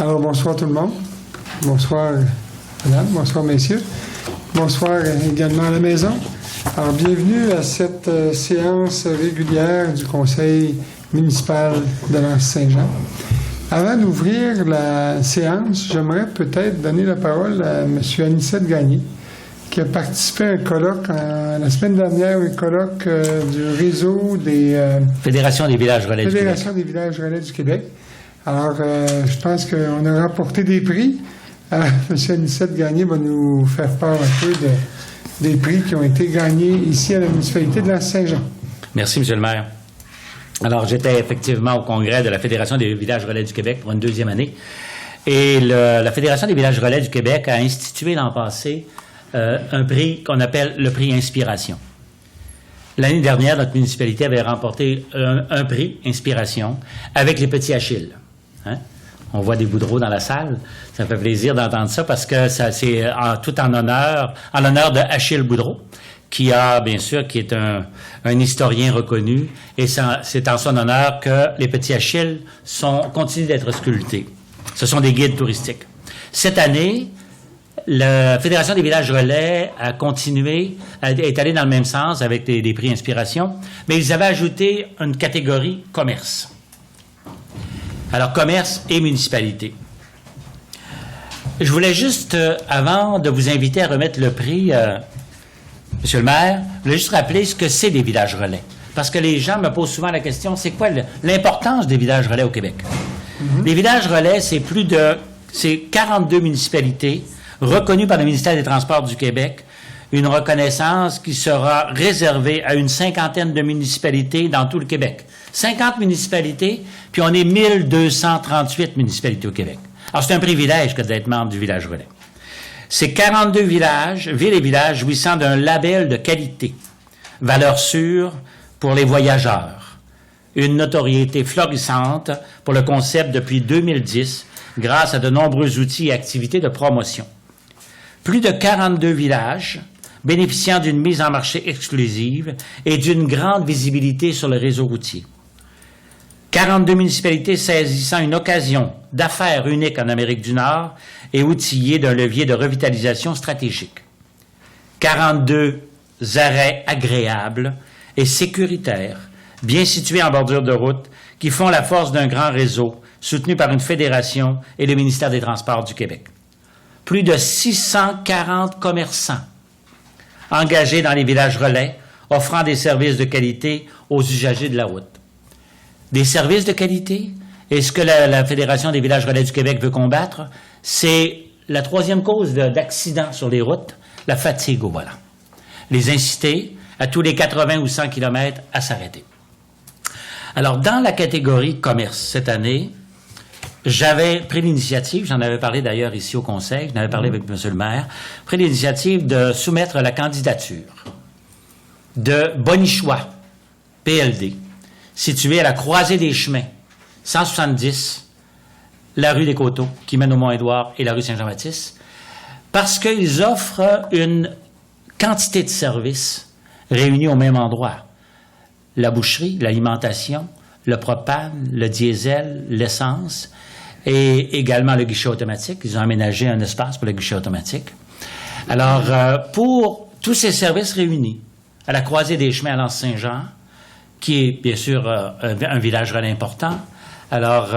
Alors, bonsoir tout le monde. Bonsoir, madame. Bonsoir, messieurs. Bonsoir également à la maison. Alors, bienvenue à cette séance régulière du Conseil municipal de l'Anse-Saint-Jean. Avant d'ouvrir la séance, j'aimerais peut-être donner la parole à M. Anicette Gagné, qui a participé à un colloque la semaine dernière, un colloque du réseau des... Fédération des villages relais du Québec. Fédération des villages relais du Québec. Alors, je pense qu'on a remporté des prix. M. Anicette Gagné va nous faire part un peu des prix qui ont été gagnés ici à la municipalité de l'Anse-Saint-Jean. Merci, M. le maire. Alors, j'étais effectivement au congrès de la Fédération des villages relais du Québec pour une deuxième année. Et la Fédération des villages relais du Québec a institué l'an passé un prix qu'on appelle le prix Inspiration. L'année dernière, notre municipalité avait remporté un prix Inspiration avec les petits Achilles. Hein? On voit des Boudreaux dans la salle. Ça fait plaisir d'entendre ça parce que c'est tout en l'honneur de Achille Boudreau, qui est un historien reconnu, et c'est en son honneur que les petits Achilles continuent d'être sculptés. Ce sont des guides touristiques. Cette année, la Fédération des villages relais a continué, est allée dans le même sens avec des prix Inspiration, mais ils avaient ajouté une catégorie commerce. Alors, commerce et municipalité. Je voulais juste, avant de vous inviter à remettre le prix, Monsieur le maire, je voulais juste rappeler ce que c'est des villages relais. Parce que les gens me posent souvent la question, c'est quoi l'importance des villages relais au Québec? Mm-hmm. Les villages relais, c'est 42 municipalités reconnues par le ministère des Transports du Québec, une reconnaissance qui sera réservée à une cinquantaine de municipalités dans tout le Québec. 50 municipalités, puis on est 1238 municipalités au Québec. Alors, c'est un privilège que d'être membre du village relais. C'est 42 villages, villes et villages jouissant d'un label de qualité, valeur sûre pour les voyageurs, une notoriété florissante pour le concept depuis 2010 grâce à de nombreux outils et activités de promotion. Plus de 42 villages bénéficiant d'une mise en marché exclusive et d'une grande visibilité sur le réseau routier. 42 municipalités saisissant une occasion d'affaires unique en Amérique du Nord et outillées d'un levier de revitalisation stratégique. 42 arrêts agréables et sécuritaires, bien situés en bordure de route, qui font la force d'un grand réseau soutenu par une fédération et le ministère des Transports du Québec. Plus de 640 commerçants engagés dans les villages relais, offrant des services de qualité aux usagers de la route. Des services de qualité, et ce que la Fédération des villages relais du Québec veut combattre, c'est la troisième cause d'accidents sur les routes, la fatigue au volant. Les inciter à tous les 80 ou 100 km à s'arrêter. Alors, dans la catégorie commerce, cette année, j'avais pris l'initiative, j'en avais parlé d'ailleurs ici au Conseil, j'en avais parlé avec M. le maire, pris l'initiative de soumettre la candidature de Bonichois, PLD, situé à la croisée des chemins, 170, la rue des Coteaux, qui mène au Mont-Édouard, et la rue Saint-Jean-Baptiste, parce qu'ils offrent une quantité de services réunis au même endroit. La boucherie, l'alimentation, le propane, le diesel, l'essence, et également le guichet automatique. Ils ont aménagé un espace pour le guichet automatique. Alors, pour tous ces services réunis, à la croisée des chemins à l'Anse-Saint-Jean, qui est bien sûr un village relais important, alors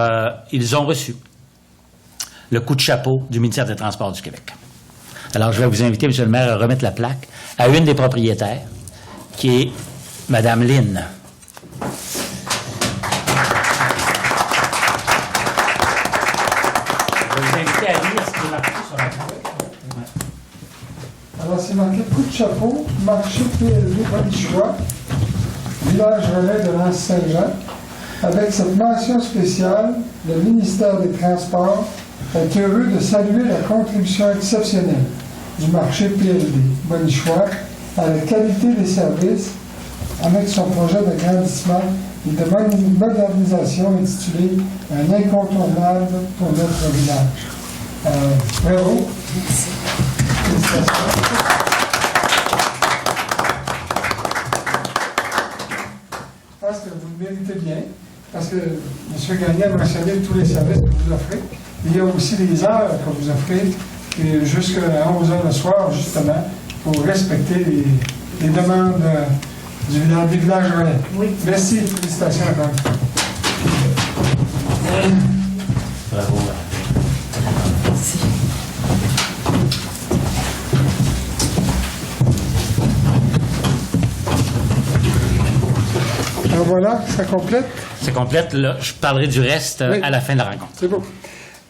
ils ont reçu le coup de chapeau du ministère des Transports du Québec. Alors, je vais vous inviter, M. le maire, à remettre la plaque à une des propriétaires, qui est Mme Lynn. Alors, c'est marqué coup de chapeau, marché PLD Bonichois, village relais de l'Anse-Saint-Jean. Avec cette mention spéciale, le ministère des Transports est heureux de saluer la contribution exceptionnelle du marché PLD Bonichois à la qualité des services avec son projet d'agrandissement et de modernisation intitulé « Un incontournable pour notre village ». Bravo. Merci. Félicitations. Je pense que vous le méritez bien, parce que M. Gagné a mentionné tous les services que vous offrez. Il y a aussi des heures que vous offrez jusqu'à 11 heures le soir, justement, pour respecter les demandes des villages relais. Oui. Merci, félicitations encore une fois. Bravo. Merci. Alors voilà, ça complète. Ça complète. Là, je parlerai du reste Oui. à la fin de la rencontre. C'est beau.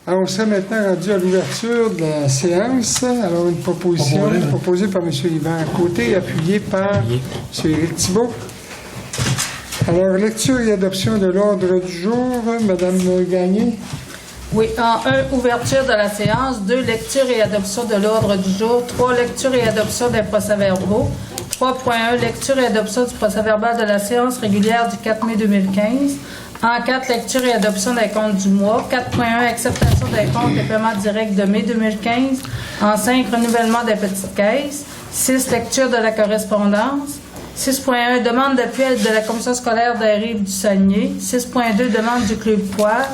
Alors, on serait maintenant rendu à l'ouverture de la séance. Alors, une proposition proposée par M. Yvan Côté, appuyée par M. Éric Thibault. Alors, lecture et adoption de l'ordre du jour. Madame Gagné. Oui, en 1, ouverture de la séance. 2, lecture et adoption de l'ordre du jour. 3, lecture et adoption des procès-verbaux. 3.1, lecture et adoption du procès-verbal de la séance régulière du 4 mai 2015. En 4, lecture et adoption des comptes du mois. 4.1, acceptation des comptes et paiements directs de mai 2015. En 5, renouvellement des petites caisses. 6, lecture de la correspondance. 6.1, demande d'appui de la commission scolaire des Rives du Saguenay. 6.2, demande du Club Poire.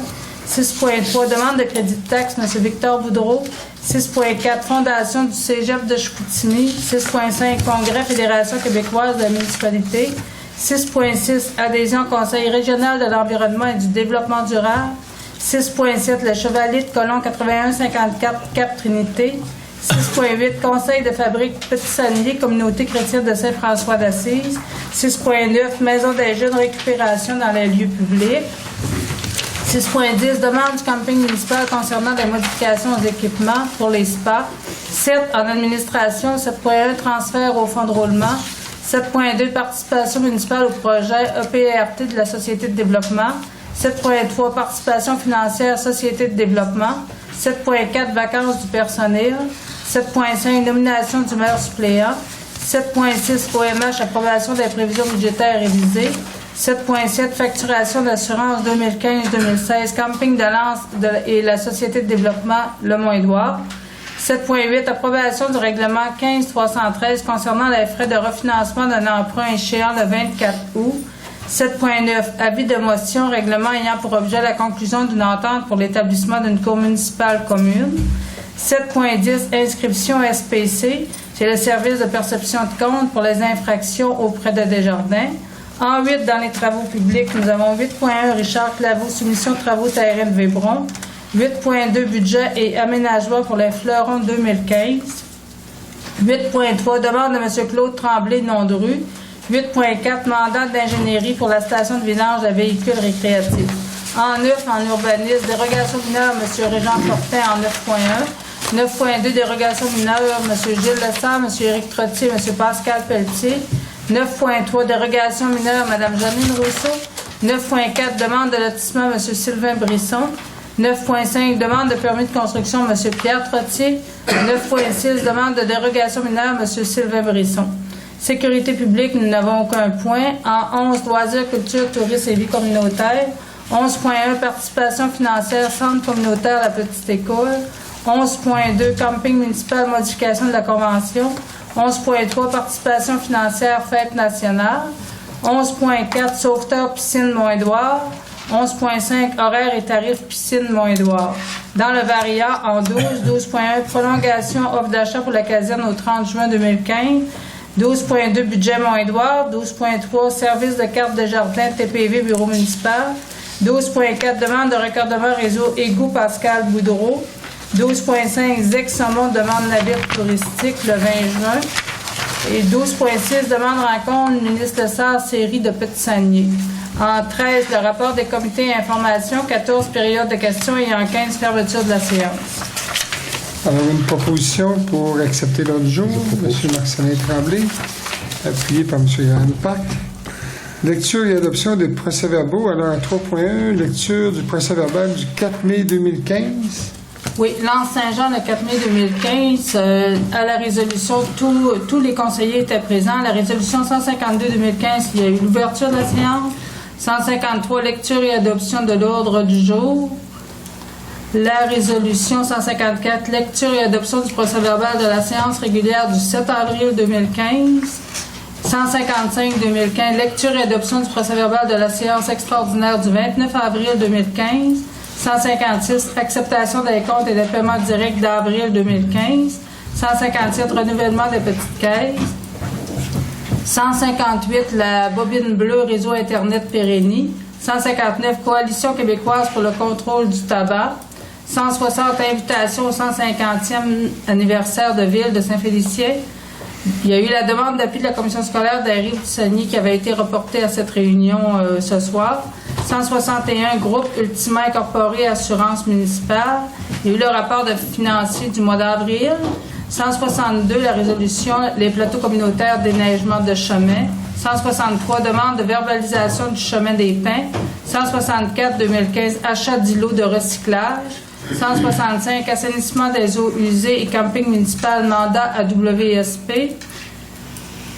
6.3, demande de crédit de taxe, M. Victor Boudreau. 6.4, fondation du Cégep de Chicoutimi. 6.5, congrès Fédération québécoise de la municipalité. 6.6, adhésion au Conseil régional de l'environnement et du développement durable. 6.7, le Chevalier de Colomb 8154 Cap-Trinité. 6.8, Conseil de fabrique Petit-Saguenay, Communauté chrétienne de Saint-François d'Assise. 6.9, Maison des jeunes, récupération dans les lieux publics. 6.10, demande du camping municipal concernant des modifications aux équipements pour les spas. 7, en administration. 7.1, transfert au fonds de roulement. 7.2, participation municipale au projet EPRT de la Société de développement. 7.3, participation financière Société de développement. 7.4, vacances du personnel. 7.5, nomination du maire suppléant. 7.6, OMH, approbation des prévisions budgétaires révisées. 7.7, facturation d'assurance 2015-2016, camping de Lens et la Société de développement Le Mont-Édouard. 7.8, approbation du règlement 15-313 concernant les frais de refinancement d'un emprunt échéant le 24 août. 7.9, avis de motion, règlement ayant pour objet la conclusion d'une entente pour l'établissement d'une cour municipale commune. 7.10, inscription SPC, c'est le service de perception de compte pour les infractions auprès de Desjardins. En 8, dans les travaux publics, nous avons 8.1, Richard Claveau, soumission de travaux terrain de Vébron. 8.2, budget et aménagement pour les fleurons 2015. 8.3, demande de M. Claude Tremblay, nom de rue. 8.4, mandat d'ingénierie pour la station de vidange de véhicules récréatifs. En 9, en urbanisme, dérogation mineure, M. Régent Fortin en 9.1. 9.2, dérogation mineure, M. Gilles Lessard, M. Éric Trottier, M. Pascal Pelletier. 9.3, dérogation mineure, Mme Janine Rousseau. 9.4, demande de lotissement, M. Sylvain Brisson. 9.5, demande de permis de construction, M. Pierre Trottier. 9.6, demande de dérogation mineure, M. Sylvain Brisson. Sécurité publique, nous n'avons aucun point. En 11, loisirs, culture, tourisme et vie communautaire. 11.1, participation financière, centre communautaire La Petite École. 11.2, camping municipal, modification de la convention. 11.3, participation financière, fête nationale. 11.4, sauveteur, piscine Mont-Édouard. 11.5, horaires et tarifs piscine Mont-Édouard. Dans le variant, en 12, 12.1, prolongation, offre d'achat pour la caserne au 30 juin 2015. 12.2, budget Mont-Édouard. 12.3, service de carte de jardin, TPV, bureau municipal. 12.4, demande de raccordement réseau égout Pascal Boudreau. 12.5, Zec-Saumon demande navire touristique le 20 juin. Et 12.6, demande rencontre ministre Lessard, série de Petit-Saguenay. En 13, le rapport des comités information, 14 périodes de questions et en 15, fermeture de la séance. Alors, une proposition pour accepter l'ordre du jour. M. Marcelin Tremblay, appuyé par M. Yann Pack. Lecture et adoption des procès-verbaux. Alors, en 3.1, lecture du procès-verbal du 4 mai 2015. Oui, Lens Saint-Jean, le 4 mai 2015, à la résolution, tous les conseillers étaient présents. La résolution 152-2015, il y a eu l'ouverture de la séance. 153, lecture et adoption de l'ordre du jour. La résolution 154, lecture et adoption du procès-verbal de la séance régulière du 7 avril 2015. 155-2015, lecture et adoption du procès-verbal de la séance extraordinaire du 29 avril 2015. 156, acceptation des comptes et des paiements directs d'avril 2015. 157, renouvellement des petites caisses. 158, la bobine bleue réseau Internet Pérénie. 159, Coalition québécoise pour le contrôle du tabac. 160, invitation au 150e anniversaire de ville de Saint-Félicien. Il y a eu la demande d'appui de la commission scolaire d'Arrive-du-Saguenay qui avait été reportée à cette réunion ce soir. 161, groupe Ultima Incorporé Assurance municipale. Il y a eu le rapport de financier du mois d'avril. 162, la résolution les plateaux communautaires déneigement de chemin. 163, demande de verbalisation du chemin des Pins. 164, 2015, achat d'îlots de recyclage. 165, assainissement des eaux usées et camping municipal, mandat à WSP.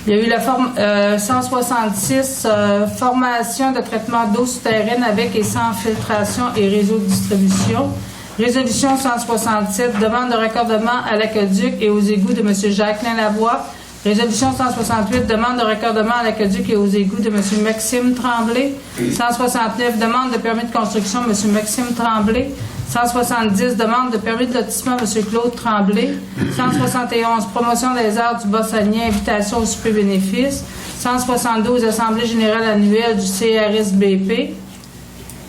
Il y a eu la 166, formation de traitement d'eau souterraine avec et sans filtration et réseau de distribution. Résolution 167, demande de raccordement à l'aqueduc et aux égouts de M. Jacqueline Lavoie. Résolution 168, demande de raccordement à l'aqueduc et aux égouts de M. Maxime Tremblay. 169, demande de permis de construction M. Maxime Tremblay. 170, demande de permis de lotissement M. Claude Tremblay. 171, promotion des arts du Bas-Saguenay, invitation au souper bénéfice. 172, assemblée générale annuelle du CRSBP.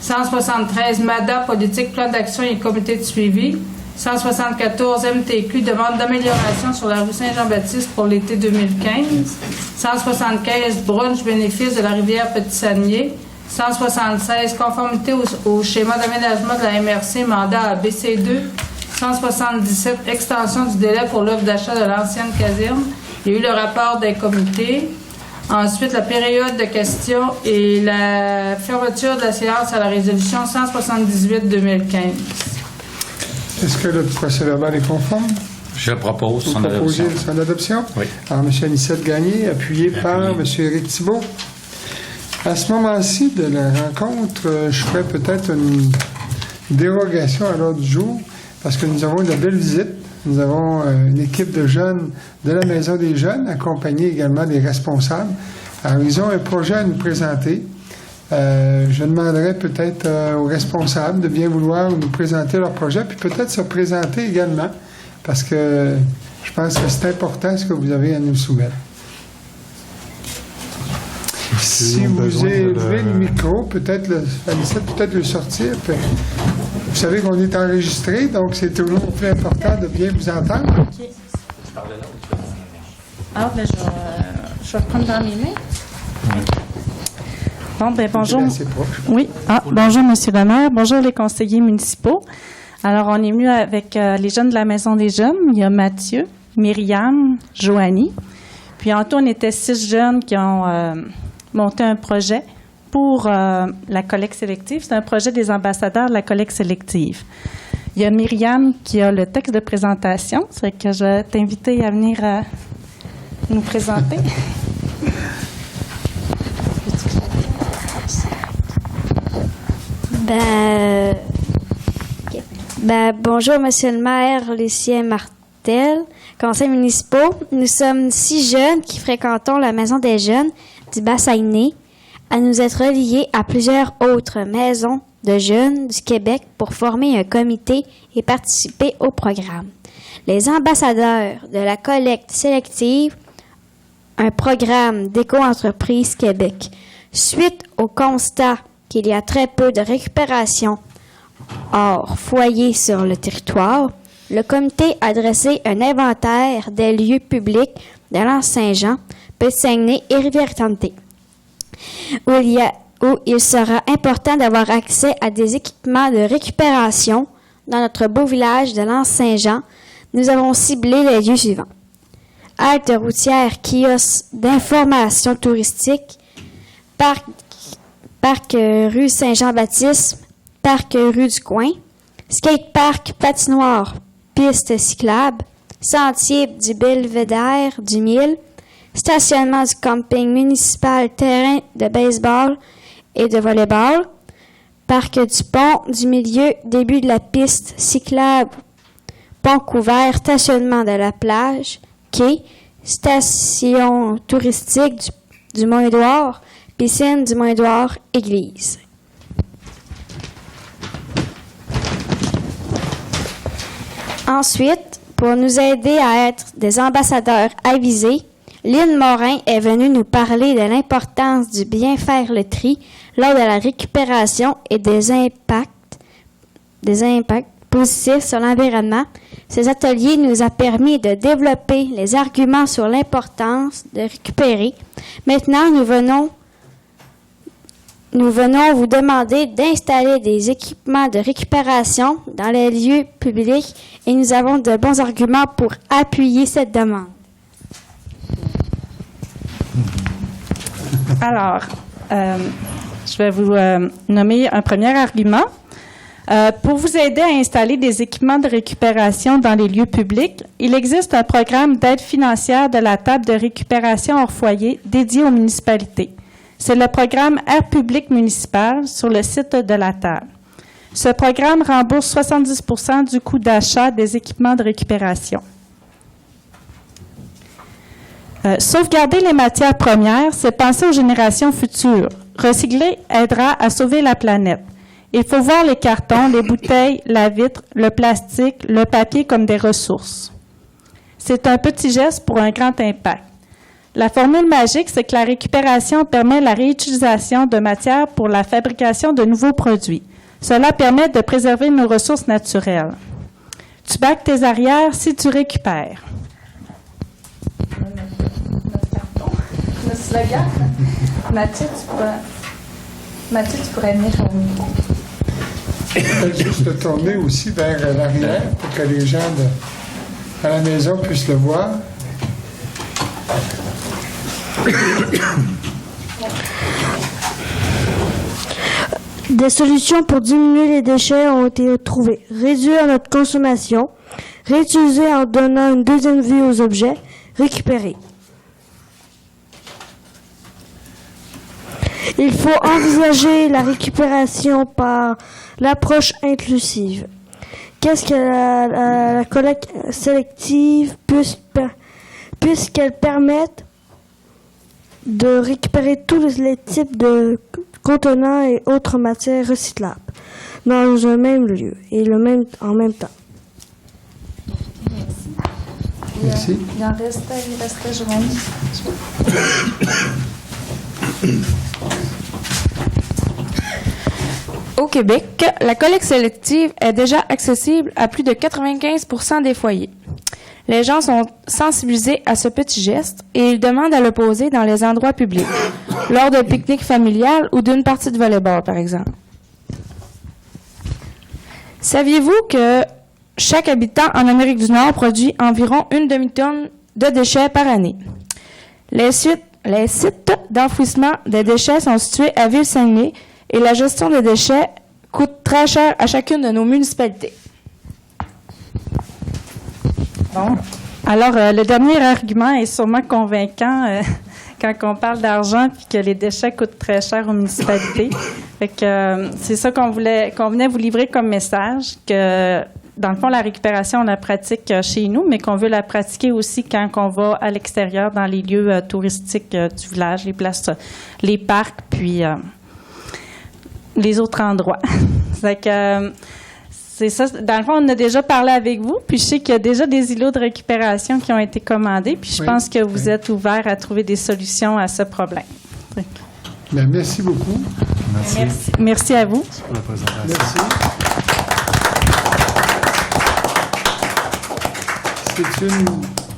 173, MADA, politique, plan d'action et comité de suivi. 174, MTQ, demande d'amélioration sur la rue Saint-Jean-Baptiste pour l'été 2015. 175, brunch bénéfice de la rivière Petit-Saguenay. 176, conformité au schéma d'aménagement de la MRC, mandat à BC2. 177, extension du délai pour l'offre d'achat de l'ancienne caserne. Il y a eu le rapport des comités. Ensuite, la période de questions et la fermeture de la séance à la résolution 178-2015. Est-ce que le procès-verbal est conforme? Je propose Vous son adoption. proposez son adoption? Oui. Alors, M. Anicette Gagné, appuyé par M. Éric Thibault. À ce moment-ci de la rencontre, je ferai peut-être une dérogation à l'ordre du jour, parce que nous avons une belle visite. Nous avons une équipe de jeunes de la Maison des jeunes, accompagnée également des responsables. Alors, ils ont un projet à nous présenter. Je demanderai peut-être aux responsables de bien vouloir nous présenter leur projet, puis peut-être se présenter également, parce que je pense que c'est important ce que vous avez à nous soumettre. Si vous élevez le micro, peut-être le sortir. Puis, vous savez qu'on est enregistré, donc c'est toujours plus important de bien vous entendre. OK. Ah, ben je vais prendre dans mes mains. Bon, ben bonjour. Oui. Ah, bonjour, Monsieur le maire. Bonjour, les conseillers municipaux. Alors, on est venu avec les jeunes de la Maison des jeunes. Il y a Mathieu, Myriam, Joanie. Puis, en tout, on était 6 jeunes qui ont monté un projet pour la collecte sélective. C'est un projet des ambassadeurs de la collecte sélective. Il y a Myriam qui a le texte de présentation. C'est que je vais t'inviter à venir nous présenter. Bonjour, Monsieur le maire Lucien Martel, conseil municipaux. Nous sommes 6 jeunes qui fréquentons la Maison des jeunes du Bas-Saguenay, à nous être reliés à plusieurs autres maisons de jeunes du Québec pour former un comité et participer au programme. Les ambassadeurs de la collecte sélective, un programme d'Éco-entreprise Québec. Suite au constat qu'il y a très peu de récupération hors foyer sur le territoire, le comité a dressé un inventaire des lieux publics de l'Anse-Saint-Jean, Petit-Saguenay et Rivière-Étendue, où il sera important d'avoir accès à des équipements de récupération dans notre beau village de l'Anse-Saint-Jean. Nous avons ciblé les lieux suivants. Halte routière, kiosque d'information touristique, parc rue Saint-Jean-Baptiste, parc rue du Coin, skatepark, patinoire, piste cyclable, sentier du Belvédère du Mille, stationnement du camping municipal, terrain de baseball et de volleyball, parc du pont du milieu, début de la piste cyclable, pont couvert, stationnement de la plage, quai, station touristique du Mont-Édouard, piscine du Mont-Édouard, église. Ensuite, pour nous aider à être des ambassadeurs avisés, Lynn Morin est venue nous parler de l'importance du bien faire le tri lors de la récupération et des impacts positifs sur l'environnement. Ces ateliers nous ont permis de développer les arguments sur l'importance de récupérer. Maintenant, nous venons vous demander d'installer des équipements de récupération dans les lieux publics et nous avons de bons arguments pour appuyer cette demande. Alors, je vais vous nommer un premier argument. Pour vous aider à installer des équipements de récupération dans les lieux publics, il existe un programme d'aide financière de la table de récupération hors foyer dédié aux municipalités. C'est le programme Air public municipal sur le site de la table. Ce programme rembourse 70 % du coût d'achat des équipements de récupération. Sauvegarder les matières premières, c'est penser aux générations futures. Recycler aidera à sauver la planète. Il faut voir les cartons, les bouteilles, la vitre, le plastique, le papier comme des ressources. C'est un petit geste pour un grand impact. La formule magique, c'est que la récupération permet la réutilisation de matières pour la fabrication de nouveaux produits. Cela permet de préserver nos ressources naturelles. Tu bacs tes arrières si tu récupères. Le slogan. Mathieu, tu pourrais venir au micro. Juste le tourner aussi vers l'arrière pour que les gens à la maison puissent le voir. Des solutions pour diminuer les déchets ont été trouvées. Réduire notre consommation, réutiliser en donnant une deuxième vie aux objets, récupérer. Il faut envisager la récupération par l'approche inclusive. Qu'est-ce que la collecte sélective puisqu'elle permette de récupérer tous les types de contenants et autres matières recyclables dans un même lieu et en même temps. Merci. Il restait Jérôme. Au Québec, la collecte sélective est déjà accessible à plus de 95 % des foyers. Les gens sont sensibilisés à ce petit geste et ils demandent à le poser dans les endroits publics, lors d'un pique-nique familial ou d'une partie de volley-ball, par exemple. Saviez-vous que chaque habitant en Amérique du Nord produit environ une demi-tonne de déchets par année? Les sites d'enfouissement des déchets sont situés à Ville-Saguenay et la gestion des déchets coûte très cher à chacune de nos municipalités. Bon. Alors, le dernier argument est sûrement convaincant quand on parle d'argent puis que les déchets coûtent très cher aux municipalités. Fait que c'est ça qu'on venait vous livrer comme message, que dans le fond, la récupération, on la pratique chez nous, mais qu'on veut la pratiquer aussi quand on va à l'extérieur, dans les lieux touristiques du village, les places, les parcs, puis les autres endroits. Fait que c'est ça. Dans le fond, on a déjà parlé avec vous, puis je sais qu'il y a déjà des îlots de récupération qui ont été commandés, puis je pense que vous êtes ouverts à trouver des solutions à ce problème. Bien, merci beaucoup. Merci. Merci à vous. Pour la présentation. Merci. C'est une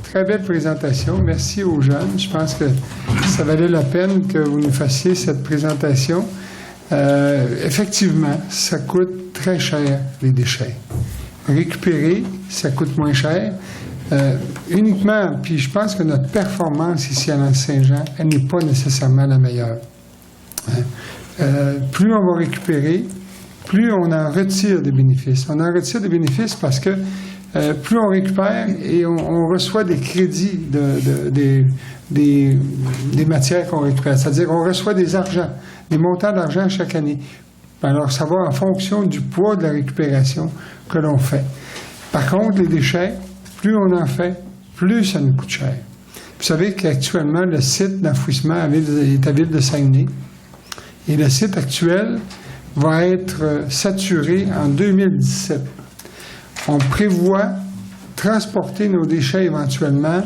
très belle présentation. Merci aux jeunes. Je pense que ça valait la peine que vous nous fassiez cette présentation. Effectivement, ça coûte très cher, les déchets. Récupérer, ça coûte moins cher. Uniquement, puis je pense que notre performance ici à l'Anse-Saint-Jean, elle n'est pas nécessairement la meilleure. Plus on va récupérer, plus on en retire des bénéfices. On en retire des bénéfices parce que plus on récupère et on reçoit des crédits des matières qu'on récupère. C'est-à-dire qu'on reçoit des argents, des montants d'argent chaque année. Alors, ça va en fonction du poids de la récupération que l'on fait. Par contre, les déchets, plus on en fait, plus ça nous coûte cher. Vous savez qu'actuellement, le site d'enfouissement est à Ville-de-Saguenay. Et le site actuel va être saturé en 2017. On prévoit transporter nos déchets éventuellement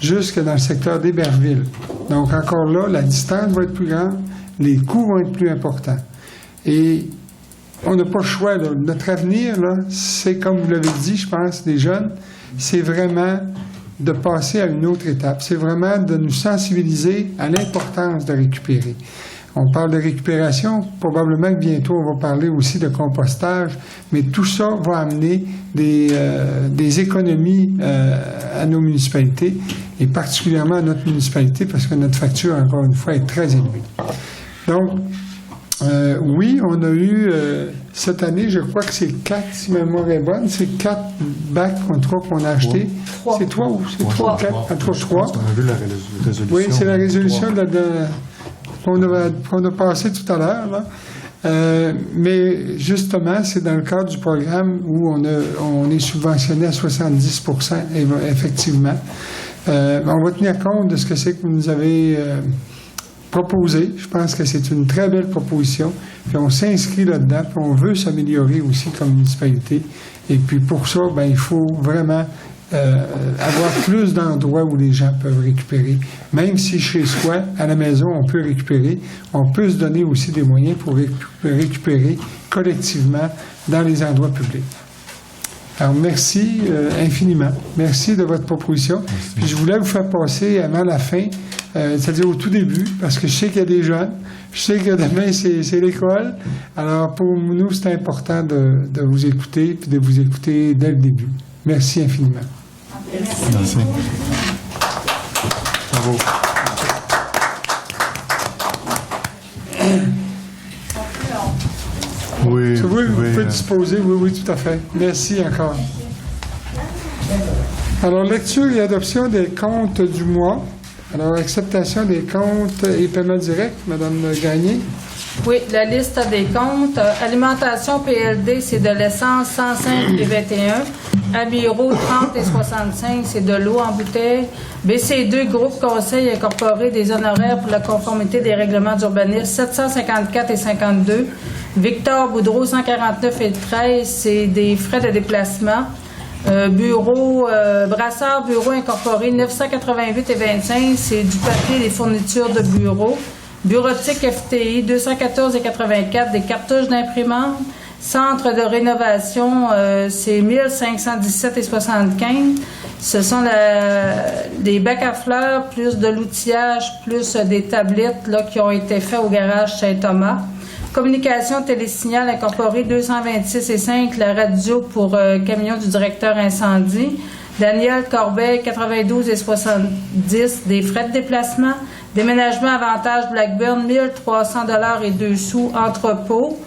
jusque dans le secteur d'Héberville. Donc, encore là, la distance va être plus grande, les coûts vont être plus importants. Et on n'a pas le choix, là. Notre avenir, là, c'est, comme vous l'avez dit, je pense, les jeunes, c'est vraiment de passer à une autre étape. C'est vraiment de nous sensibiliser à l'importance de récupérer. On parle de récupération, probablement que bientôt on va parler aussi de compostage, mais tout ça va amener des économies à nos municipalités, et particulièrement à notre municipalité, parce que notre facture, encore une fois, est très élevée. Donc, oui, on a eu, cette année, je crois que c'est 4, si ma mémoire est bonne, c'est 4 bacs qu'on a achetés. C'est 3 ou c'est 3 ou 4? 3. On a vu la résolution. Oui, c'est la résolution qu'on a passée tout à l'heure, là. Mais justement, c'est dans le cadre du programme où on est subventionné à 70%, effectivement. On va tenir compte de ce que c'est que vous nous avez proposé. Je pense que c'est une très belle proposition. Puis on s'inscrit là-dedans, puis on veut s'améliorer aussi comme municipalité. Et puis pour ça, ben, il faut vraiment avoir plus d'endroits où les gens peuvent récupérer. Même si chez soi, à la maison, on peut récupérer, on peut se donner aussi des moyens pour récupérer collectivement dans les endroits publics. Alors, merci infiniment. Merci de votre proposition. Merci. Puis je voulais vous faire passer avant la fin, c'est-à-dire au tout début, parce que je sais qu'il y a des jeunes, je sais que demain, c'est l'école. Alors, pour nous, c'est important de vous écouter, puis de vous écouter dès le début. Merci infiniment. Merci. Bravo. Oui, vous pouvez disposer. Oui, tout à fait. Merci encore. Alors, lecture et adoption des comptes du mois. Alors, acceptation des comptes et paiement direct, Mme Gagné. Oui, la liste des comptes. Alimentation PLD, c'est de l'essence 105 et 21. Amiro 30 et 65, c'est de l'eau en bouteille. BC2, Groupe Conseil incorporé des honoraires pour la conformité des règlements d'urbanisme 754 et 52. Victor Boudreau 149 et 13, c'est des frais de déplacement. Brassard Bureau incorporé 988 et 25, c'est du papier et des fournitures de bureau. Bureautique FTI 214 et 84, des cartouches d'imprimante. Centre de rénovation, c'est 1517 et 75. Ce sont des bacs à fleurs, plus de l'outillage, plus des tablettes là, qui ont été faits au garage Saint-Thomas. Communication télésignal incorporé 226 et 5, la radio pour camion du directeur incendie. Daniel Corbeil 92 et 70, des frais de déplacement. Déménagement avantage Blackburn 1300 $ et 2 sous entrepôt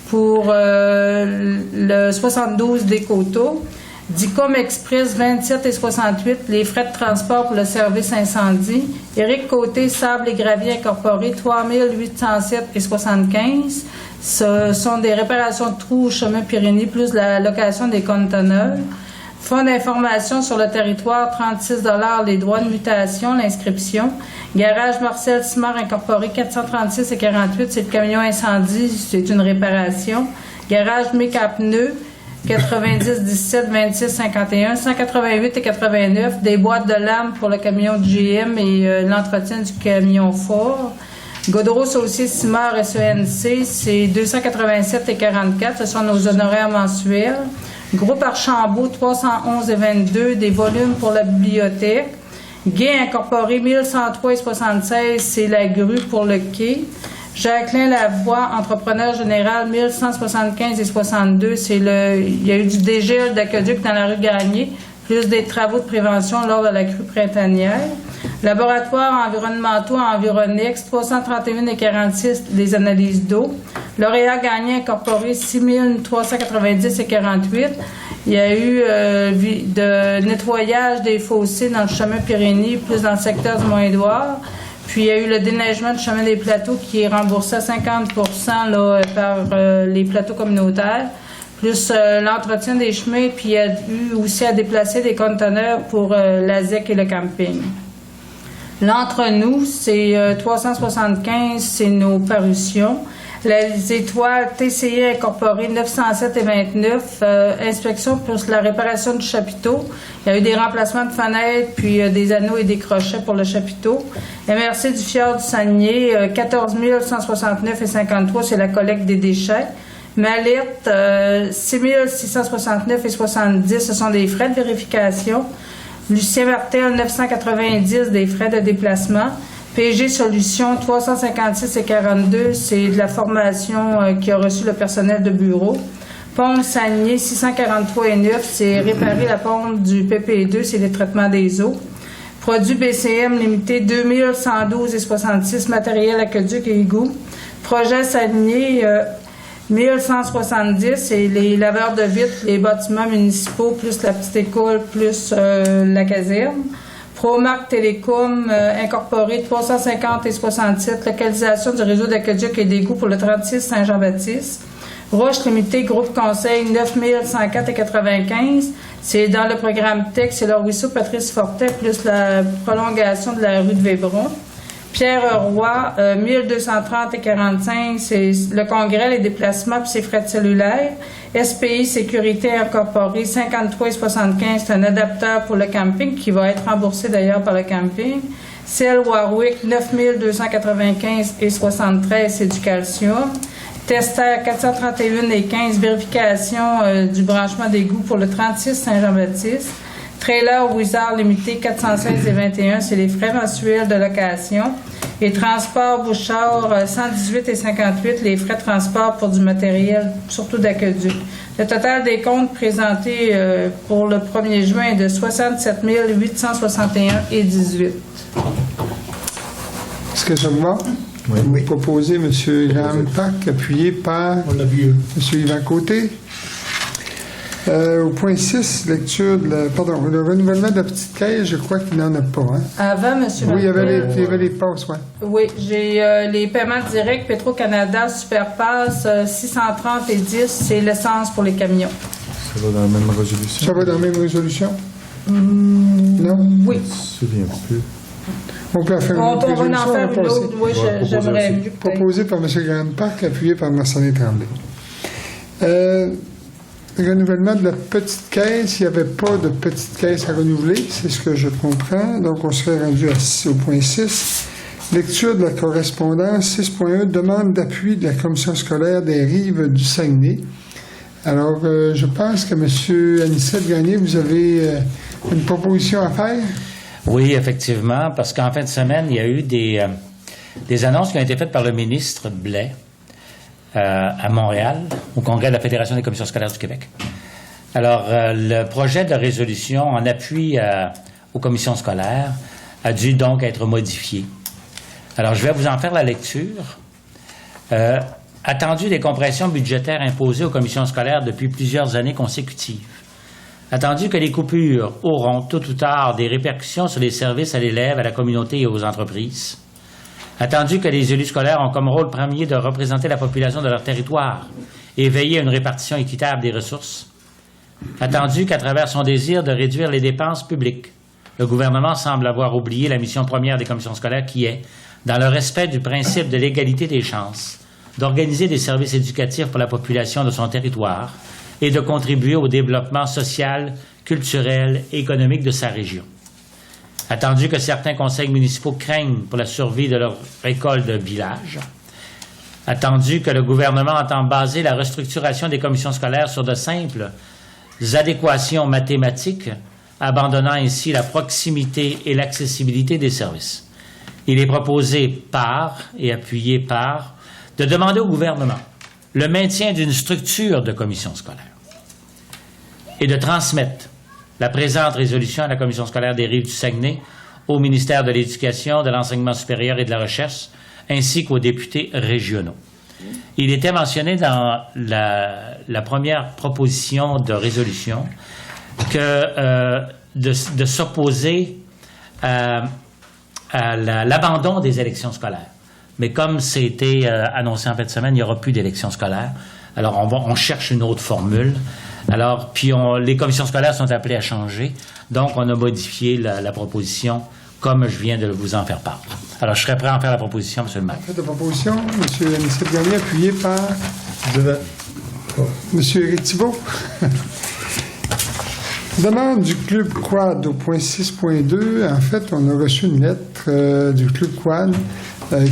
pour le 72 des Coteaux. Dicom Express 27 et 68, les frais de transport pour le service incendie. Éric Côté, Sable et Gravier incorporé 3807 et 75. Ce sont des réparations de trous au chemin Pyrénées plus la location des conteneurs. Fonds d'information sur le territoire, 36 $, les droits de mutation, l'inscription. Garage Marcel Simard incorporé, 436 et 48, c'est le camion incendie, c'est une réparation. Garage Méca Pneus, 90 17 26 51, 188 et 89, des boîtes de lames pour le camion du GM et l'entretien du camion Ford. Godreau Saucier Simard SENC, c'est 287 et 44, ce sont nos honoraires mensuels. Groupe Archambault 311 et 22, des volumes pour la bibliothèque. Gay incorporé 1103 et 76, c'est la grue pour le quai. Jacqueline Lavoie, entrepreneur général 1175 et 62, il y a eu du dégel d'aqueduc dans la rue Gagné, plus des travaux de prévention lors de la crue printanière. Laboratoire environnementaux Environex 331 et 46, des analyses d'eau. Lauréat Gagné incorporé 6390 et 48. Il y a eu de nettoyage des fossés dans le chemin Pyrénées, plus dans le secteur du Mont-Édouard. Puis il y a eu le déneigement du chemin des plateaux qui est remboursé à 50% là, par les plateaux communautaires, plus l'entretien des chemins, puis il y a eu aussi à déplacer des conteneurs pour la ZEC et le camping. L'entre-nous, c'est 375, c'est nos parutions. Les étoiles TCI incorporées 907 et 29, inspection pour la réparation du chapiteau. Il y a eu des remplacements de fenêtres, puis des anneaux et des crochets pour le chapiteau. MRC du Fjord du Saguenay, 14 169 et 53, c'est la collecte des déchets. Mallette, 6 669 et 70, ce sont des frais de vérification. Lucien Martel, 990, des frais de déplacement. PG Solutions, 356 et 42, c'est de la formation qui a reçu le personnel de bureau. Pompe Saguenay, 643 et 9, c'est réparer la pompe du PP2, c'est les traitements des eaux. Produits BCM limité, 2112 et 66, matériel aqueduc et égout. Projet Saguenay, 1170, c'est les laveurs de vitres, les bâtiments municipaux, plus la petite école, plus la caserne. Promark Télécom, incorporé 350 et 67, localisation du réseau d'aqueduc et d'égout pour le 36 Saint-Jean-Baptiste. Roche Limité, groupe conseil, 9104 et 95. C'est dans le programme TEC, c'est le ruisseau Patrice Fortet, plus la prolongation de la rue de Vébron. Pierre Roy, 1230 et 45, c'est le congrès, les déplacements puis ses frais de cellulaire. SPI Sécurité Incorporée, 53 et 75, c'est un adapteur pour le camping qui va être remboursé d'ailleurs par le camping. Cell Warwick, 9295 et 73, c'est du calcium. Tester 431 et 15, vérification du branchement d'égout pour le 36 Saint-Jean-Baptiste. Trailer Wizard Limité 416 et 21, c'est les frais mensuels de location. Et Transport Bouchard 118 et 58, les frais de transport pour du matériel, surtout d'aqueduc. Le total des comptes présentés pour le 1er juin est de 67 861 et 18. Est-ce que ça vous va? Oui. Vous proposez M. Graham Pack, appuyé par M. Yvan Côté. Au point 6, lecture de le renouvellement de la petite caisse, je crois qu'il n'en a pas. Hein? Avant, M. Oui, il y avait les passes, oui. Oui, j'ai les paiements directs Petro-Canada, Superpass, 630 et 10, c'est l'essence pour les camions. Ça va dans la même résolution? Ça va dans la même résolution? Non? Oui. Je me souviens plus. On peut en faire une autre On va en résolution. faire une autre, oui, j'aimerais mieux. Proposé par M. Graham Pack, appuyé par Marcelin Tremblay. Renouvellement de la petite caisse, il n'y avait pas de petite caisse à renouveler, c'est ce que je comprends. Donc, on serait rendu au point 6. Lecture de la correspondance 6.1, demande d'appui de la commission scolaire des Rives du Saguenay. Alors, je pense que M. Anicette Gagné, vous avez une proposition à faire? Oui, effectivement, parce qu'en fin de semaine, il y a eu des annonces qui ont été faites par le ministre Blais à Montréal, au congrès de la Fédération des commissions scolaires du Québec. Alors, le projet de résolution en appui aux commissions scolaires a dû donc être modifié. Alors, je vais vous en faire la lecture. Attendu des compressions budgétaires imposées aux commissions scolaires depuis plusieurs années consécutives. Attendu que les coupures auront tôt ou tard des répercussions sur les services à l'élève, à la communauté et aux entreprises. Attendu que les élus scolaires ont comme rôle premier de représenter la population de leur territoire et veiller à une répartition équitable des ressources. Attendu qu'à travers son désir de réduire les dépenses publiques, le gouvernement semble avoir oublié la mission première des commissions scolaires qui est, dans le respect du principe de l'égalité des chances, d'organiser des services éducatifs pour la population de son territoire et de contribuer au développement social, culturel et économique de sa région. Attendu que certains conseils municipaux craignent pour la survie de leur école de village. Attendu que le gouvernement entend baser la restructuration des commissions scolaires sur de simples adéquations mathématiques, abandonnant ainsi la proximité et l'accessibilité des services. Il est proposé par et appuyé par de demander au gouvernement le maintien d'une structure de commission scolaire et de transmettre la présente résolution à la commission scolaire des Rives du Saguenay, au ministère de l'Éducation, de l'Enseignement supérieur et de la Recherche, ainsi qu'aux députés régionaux. Il était mentionné dans la première proposition de résolution que de s'opposer à l'abandon des élections scolaires. Mais comme c'était annoncé en fin de semaine, il n'y aura plus d'élections scolaires. Alors, on cherche une autre formule. Alors, puis les commissions scolaires sont appelées à changer. Donc, on a modifié la proposition comme je viens de vous en faire part. Alors, je serais prêt à en faire la proposition, M. le maire. Faites la proposition, M. Anicet Gagné, appuyé par M. Éric Thibault. Demande du Club Quad au point 6.2. En fait, on a reçu une lettre du Club Quad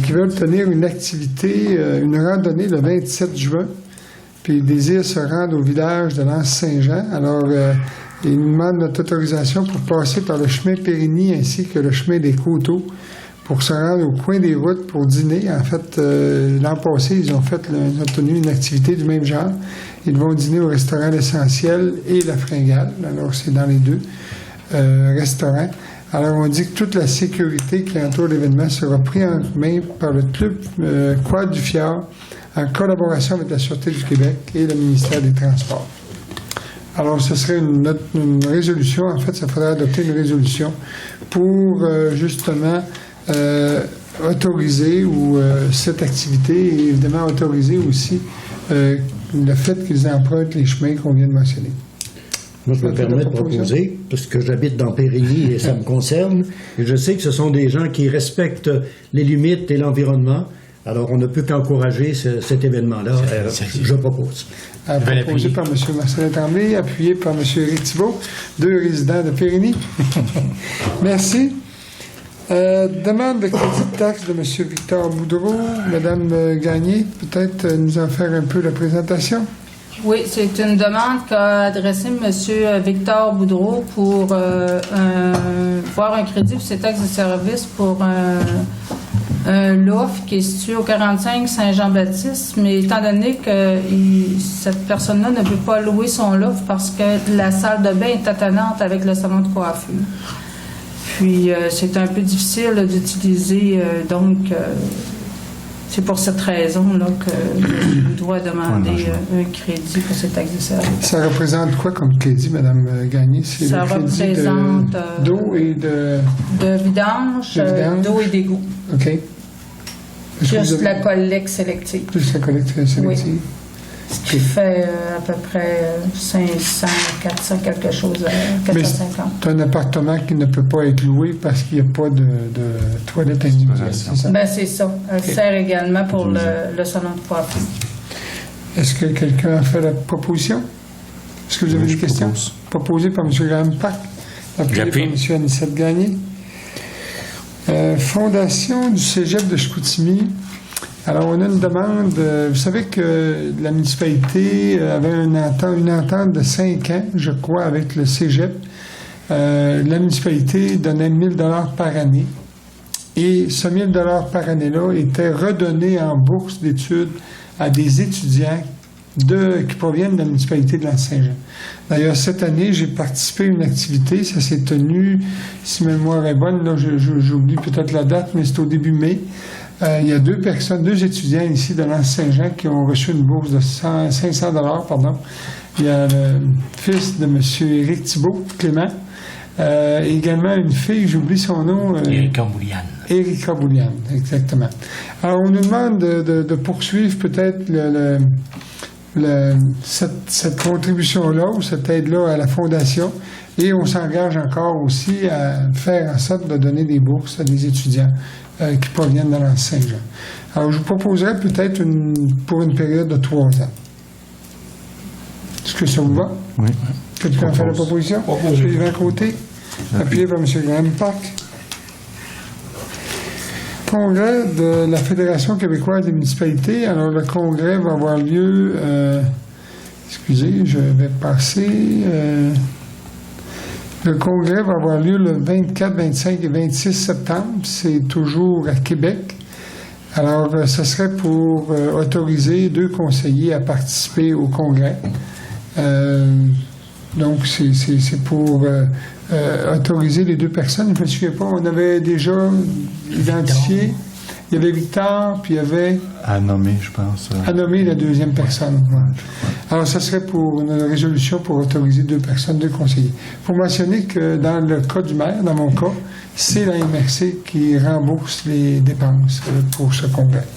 qui veut tenir une activité, une randonnée le 27 juin. Puis ils désirent se rendre au village de l'Anse-Saint-Jean. Alors, ils nous demandent notre autorisation pour passer par le chemin Périgny ainsi que le chemin des Coteaux pour se rendre au coin des routes pour dîner. En fait, l'an passé, ils ont tenu une activité du même genre. Ils vont dîner au restaurant L'Essentiel et La Fringale. Alors, c'est dans les deux restaurants. Alors, on dit que toute la sécurité qui entoure l'événement sera prise en main par le Club Quad du Fjord en collaboration avec la Sûreté du Québec et le ministère des Transports. Alors, ce serait une résolution. En fait, ça faudrait adopter une résolution pour justement autoriser cette activité et évidemment autoriser aussi le fait qu'ils empruntent les chemins qu'on vient de mentionner. Moi, je me permets de proposer, parce que j'habite dans Périgny et ça me concerne, et je sais que ce sont des gens qui respectent les limites et l'environnement. Alors, on ne peut qu'encourager cet événement-là. Je propose. Proposé par M. Marcelin Tremblay, appuyé par M. Éric Thibault, 2 résidents de Périgny. Merci. Demande de crédit de taxe de M. Victor Boudreau. Mme Gagné, peut-être nous en faire un peu la présentation. Oui, c'est une demande qu'a adressée M. Victor Boudreau pour voir un crédit pour ses taxes de service pour un loft qui est situé au 45 Saint-Jean-Baptiste, mais étant donné que cette personne-là ne peut pas louer son loft parce que la salle de bain est attenante avec le salon de coiffure. Puis, c'est un peu difficile d'utiliser, donc c'est pour cette raison-là que je dois demander un crédit pour ces taxes de service. Ça représente quoi comme crédit, Mme Gagné? C'est ça le crédit représente d'eau et de vidange, d'eau et d'égout. OK. Juste la collecte sélective. Juste la collecte sélective. Oui. Ce qui fait à peu près 500, 400, quelque chose, 450. C'est un appartement qui ne peut pas être loué parce qu'il n'y a pas de toilette individuelle, c'est ça? Ben, c'est ça. Elle sert également pour le salon de coiffure. Est-ce que quelqu'un a fait la proposition? Est-ce que vous avez des questions? Proposée par M. Graham Park, appuyée par M. Anicet Gagné. Fondation du Cégep de Chicoutimi. Alors, on a une demande. Vous savez que la municipalité avait une entente de 5 ans, je crois, avec le Cégep. La municipalité donnait 1 000 $ par année. Et ce 1 000 $ par année-là était redonné en bourse d'études à des étudiants qui proviennent de la municipalité de l'Anse-Saint-Jean. D'ailleurs, cette année, j'ai participé à une activité. Ça s'est tenu, si ma mémoire est bonne, là, j'oublie peut-être la date, mais c'est au début mai. Il y a 2 étudiants ici de l'Anse-Saint-Jean qui ont reçu une bourse de 500 $, pardon. Il y a le fils de M. Éric Thibault, Clément. Également une fille, j'oublie son nom. Érika Bouliane. Érika Bouliane, exactement. Alors, on nous demande de poursuivre peut-être cette contribution-là ou cette aide-là à la Fondation et on s'engage encore aussi à faire en sorte de donner des bourses à des étudiants qui proviennent de l'Anse-Saint-Jean. Alors, je vous proposerais peut-être pour une période de 3 ans. Est-ce que ça vous va? Oui. Quelqu'un fait la proposition? Yvan Côté, appuyé par M. Graham Park. Congrès de la Fédération québécoise des municipalités. Alors, le congrès va avoir lieu... excusez, je vais passer... le congrès va avoir lieu le 24, 25 et 26 septembre. C'est toujours à Québec. Alors, ce serait pour autoriser 2 conseillers à participer au congrès. Donc, c'est pour autoriser les 2 personnes. Je ne me souviens pas, on avait déjà identifié. Il y avait Victor, puis il y avait... À nommer, je pense. À nommer la 2e personne. Ouais. Alors, ça serait pour une résolution pour autoriser 2 personnes, 2 conseillers. Il faut mentionner que dans le cas du maire, dans mon cas, c'est la MRC qui rembourse les dépenses pour ce congrès.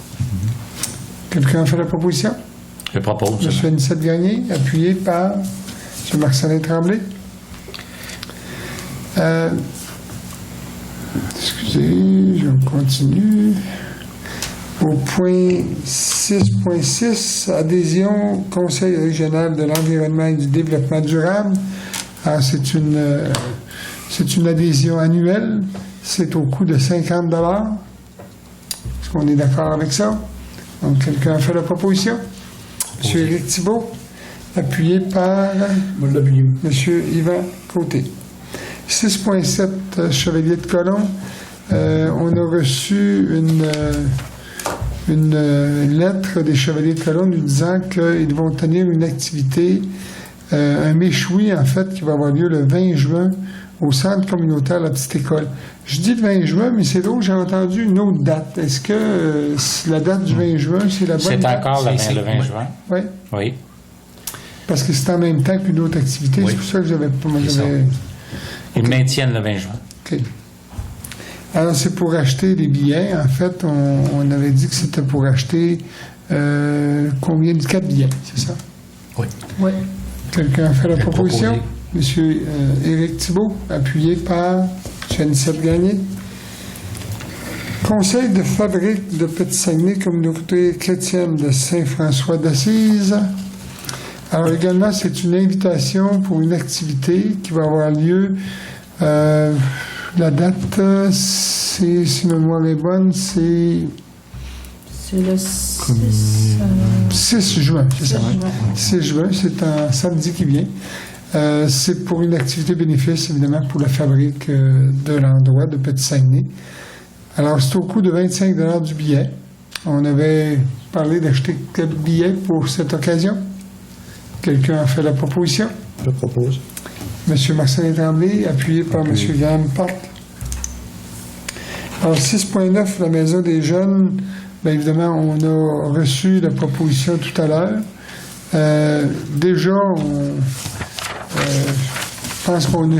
Quelqu'un a fait la proposition? Je propose. M. Anicet Gagné, appuyé par M. Marcelin Tremblay. Excusez, je continue. Au point 6.6, adhésion au Conseil régional de l'environnement et du développement durable. Alors, c'est une adhésion annuelle. C'est au coût de 50 $. Est-ce qu'on est d'accord avec ça? Donc, quelqu'un a fait la proposition? M. Éric Thibault, appuyé par M. Yvan Côté. 6.7, Chevalier de Colomb. On a reçu une lettre des Chevaliers de Colomb nous disant qu'ils vont tenir une activité, un méchoui, en fait, qui va avoir lieu le 20 juin au centre communautaire La Petite École. Je dis le 20 juin, mais c'est drôle, j'ai entendu une autre date. Est-ce que la date du 20 juin, c'est la bonne date? C'est encore le 20 juin. Oui. Oui. Parce que c'est en même temps qu'une autre activité. Oui. C'est pour ça que j'avais pas... Ils maintiennent le 20 juin. OK. Alors, c'est pour acheter des billets. En fait, on avait dit que c'était pour acheter combien de 4 billets, c'est ça? Oui. Oui. Quelqu'un a fait la proposition? Monsieur Éric Thibault, appuyé par M. Anicette Gagné. Conseil de fabrique de Petit-Saguenay, communauté chrétienne de Saint-François d'Assise. Alors également, c'est une invitation pour une activité qui va avoir lieu. La date, si ma mémoire est bonne, c'est le 6 juin, c'est ça. 6 juin, c'est un samedi qui vient. C'est pour une activité bénéfice, évidemment, pour la fabrique de l'endroit de Petit-Saguenay. Alors, c'est au coût de 25 $ du billet. On avait parlé d'acheter 4 billets pour cette occasion. Quelqu'un a fait la proposition? Je propose. M. Marcelin Tremblay, appuyé par M. Graham Park. Alors, 6.9, la Maison des Jeunes. Bien évidemment, on a reçu la proposition tout à l'heure. Déjà, je pense qu'on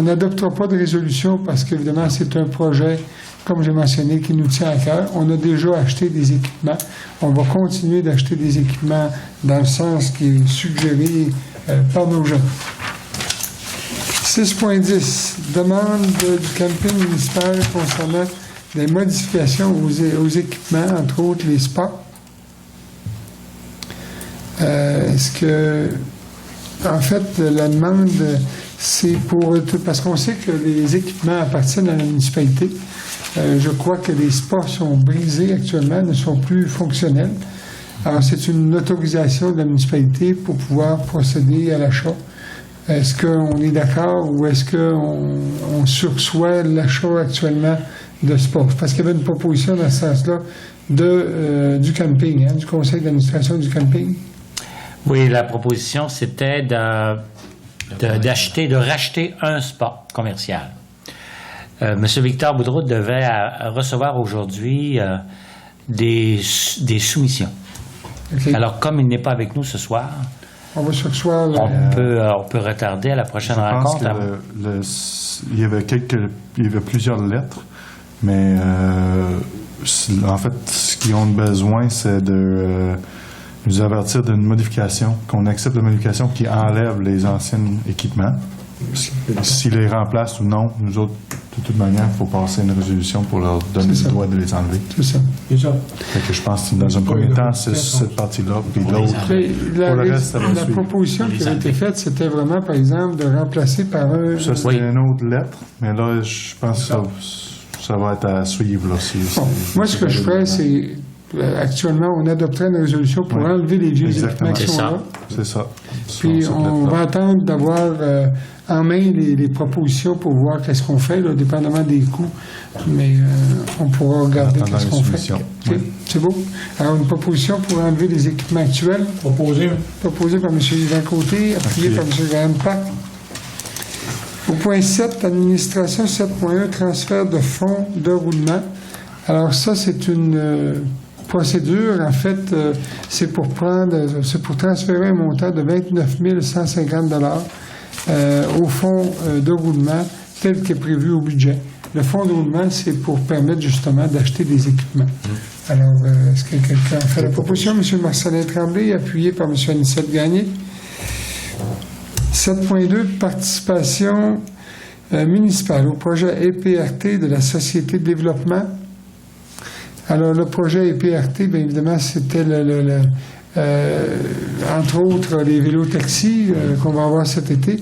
n'adoptera pas de résolution parce qu'évidemment, c'est un projet, comme j'ai mentionné, qui nous tient à cœur. On a déjà acheté des équipements. On va continuer d'acheter des équipements dans le sens qui est suggéré par nos jeunes. 6.10, demande du camping municipal concernant des modifications aux équipements, entre autres les spas. Est-ce que... En fait, la demande, c'est pour... Parce qu'on sait que les équipements appartiennent à la municipalité. Je crois que les spas sont brisés actuellement, ne sont plus fonctionnels. Alors, c'est une autorisation de la municipalité pour pouvoir procéder à l'achat. Est-ce qu'on est d'accord ou est-ce qu'on sursoit l'achat actuellement de spas? Parce qu'il y avait une proposition dans ce sens-là du camping, du conseil d'administration du camping. Oui, la proposition, c'était de racheter un spa commercial. M. Victor Boudreau devait recevoir aujourd'hui des soumissions. Okay. Alors, comme il n'est pas avec nous ce soir, on va ce soir, on peut retarder à la prochaine rencontre. Il y avait plusieurs lettres, mais en fait, ce qu'ils ont besoin, c'est de nous avertir d'une modification, qu'on accepte la modification qui enlève les anciens équipements. S'ils les remplacent ou non, nous autres, de toute manière, il faut passer une résolution pour leur donner le droit de les enlever. C'est ça. Fait que je pense que dans un premier temps, c'est cette partie-là, puis l'autre, pour le reste, ça va suivre. La proposition qui a été faite, c'était vraiment, par exemple, de remplacer par un... Ça, c'est une autre lettre, mais là, je pense que ça va être à suivre. Là, moi, ce que je ferais, c'est... Actuellement, on adopterait une résolution pour enlever les vieux équipements qui sont là. C'est ça. Puis on va attendre d'avoir en main les propositions pour voir qu'est-ce qu'on fait, là, dépendamment des coûts. Mais on pourra regarder qu'est-ce qu'on fait. Okay. C'est beau. Alors, une proposition pour enlever les équipements actuels. Proposée par M. Yvan Côté, appuyée par M. Graham Park. Au point 7, administration 7.1, transfert de fonds de roulement. Alors ça, c'est une... procédure, en fait, c'est pour transférer un montant de 29 150 $ au fonds de roulement tel qu'est prévu au budget. Le fonds de roulement, c'est pour permettre justement d'acheter des équipements. Alors, est-ce que quelqu'un a fait la proposition? M. Marcelin Tremblay, appuyé par M. Anicette Gagné. 7.2, participation municipal, au projet EPRT de la Société de développement. Alors, le projet EPRT, bien évidemment, c'était entre autres les vélos-taxis qu'on va avoir cet été.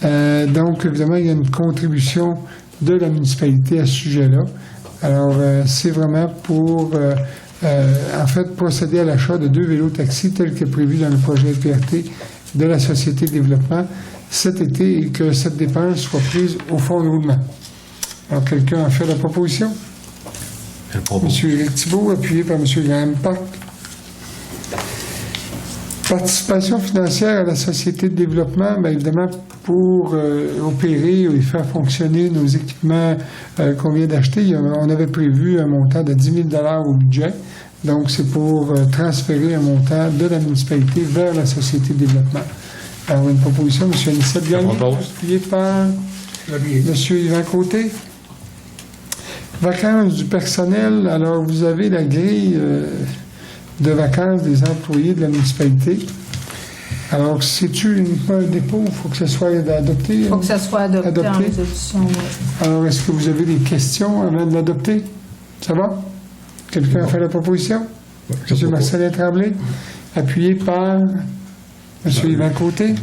Donc, évidemment, il y a une contribution de la municipalité à ce sujet-là. Alors, c'est vraiment pour, en fait, procéder à l'achat de 2 vélos-taxis tels que prévu dans le projet EPRT de la Société de développement cet été et que cette dépense soit prise au fonds de roulement. Alors, quelqu'un a fait la proposition? M. Éric Thibault, appuyé par M. Graham Park. Participation financière à la Société de développement, bien évidemment, pour opérer et faire fonctionner nos équipements qu'on vient d'acheter. On avait prévu un montant de 10 000 $ au budget. Donc, c'est pour transférer un montant de la municipalité vers la Société de développement. Alors, une proposition, M. Anissette Gagné, appuyé par M. Yvan Côté. Vacances du personnel. Alors, vous avez la grille de vacances des employés de la municipalité. Alors, c'est-tu uniquement un dépôt? Il faut que ce soit adopté? Il faut que ça soit adopté en résolution. Oui. Alors, est-ce que vous avez des questions avant de l'adopter? Ça va? Quelqu'un a fait la proposition? M. Marcelin Tremblay, appuyé par M. Yvan Côté.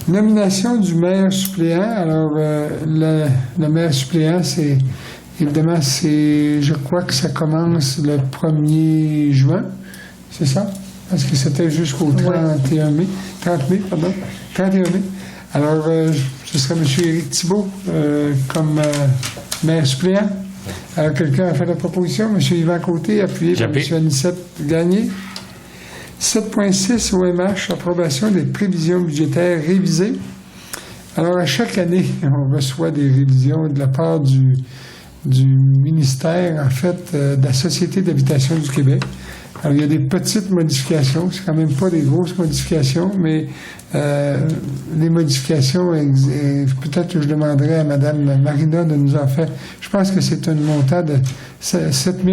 Nomination du maire suppléant. Alors, le maire suppléant, c'est évidemment, je crois que ça commence le 1er juin, c'est ça? Parce que c'était jusqu'au 31 mai. 31 mai. Alors, ce serait M. Éric Thibault comme maire suppléant. Alors, quelqu'un a fait la proposition. M. Yvan Côté, appuyé par M. Anissette Gagné. 7.6 OMH, approbation des prévisions budgétaires révisées. Alors, à chaque année, on reçoit des révisions de la part du ministère, en fait, de la Société d'habitation du Québec. Alors, il y a des petites modifications, c'est quand même pas des grosses modifications, mais les modifications, peut-être que je demanderai à Mme Marina de nous en faire. Je pense que c'est un montant de 7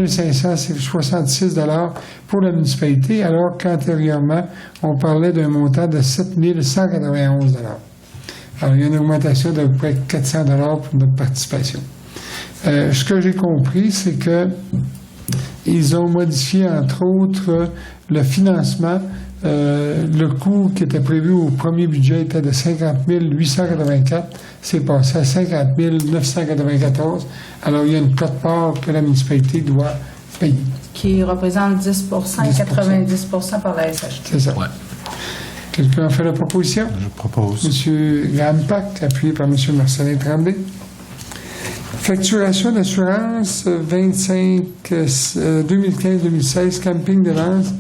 566 $ pour la municipalité, alors qu'antérieurement, on parlait d'un montant de 7 191 $. Alors, il y a une augmentation d'à peu près 400 $ pour notre participation. Ce que j'ai compris, c'est que ils ont modifié, entre autres, le financement. Le coût qui était prévu au premier budget était de 50 884. C'est passé à 50 994. Alors, il y a une quote-part que la municipalité doit payer. Qui représente 10 et 90 par la SHT. C'est ça. Ouais. Quelqu'un a fait la proposition? Je propose. M. Graham Park, appuyé par M. Marcelin Tremblay. Facturation d'assurance 2015-2016, Camping de Lens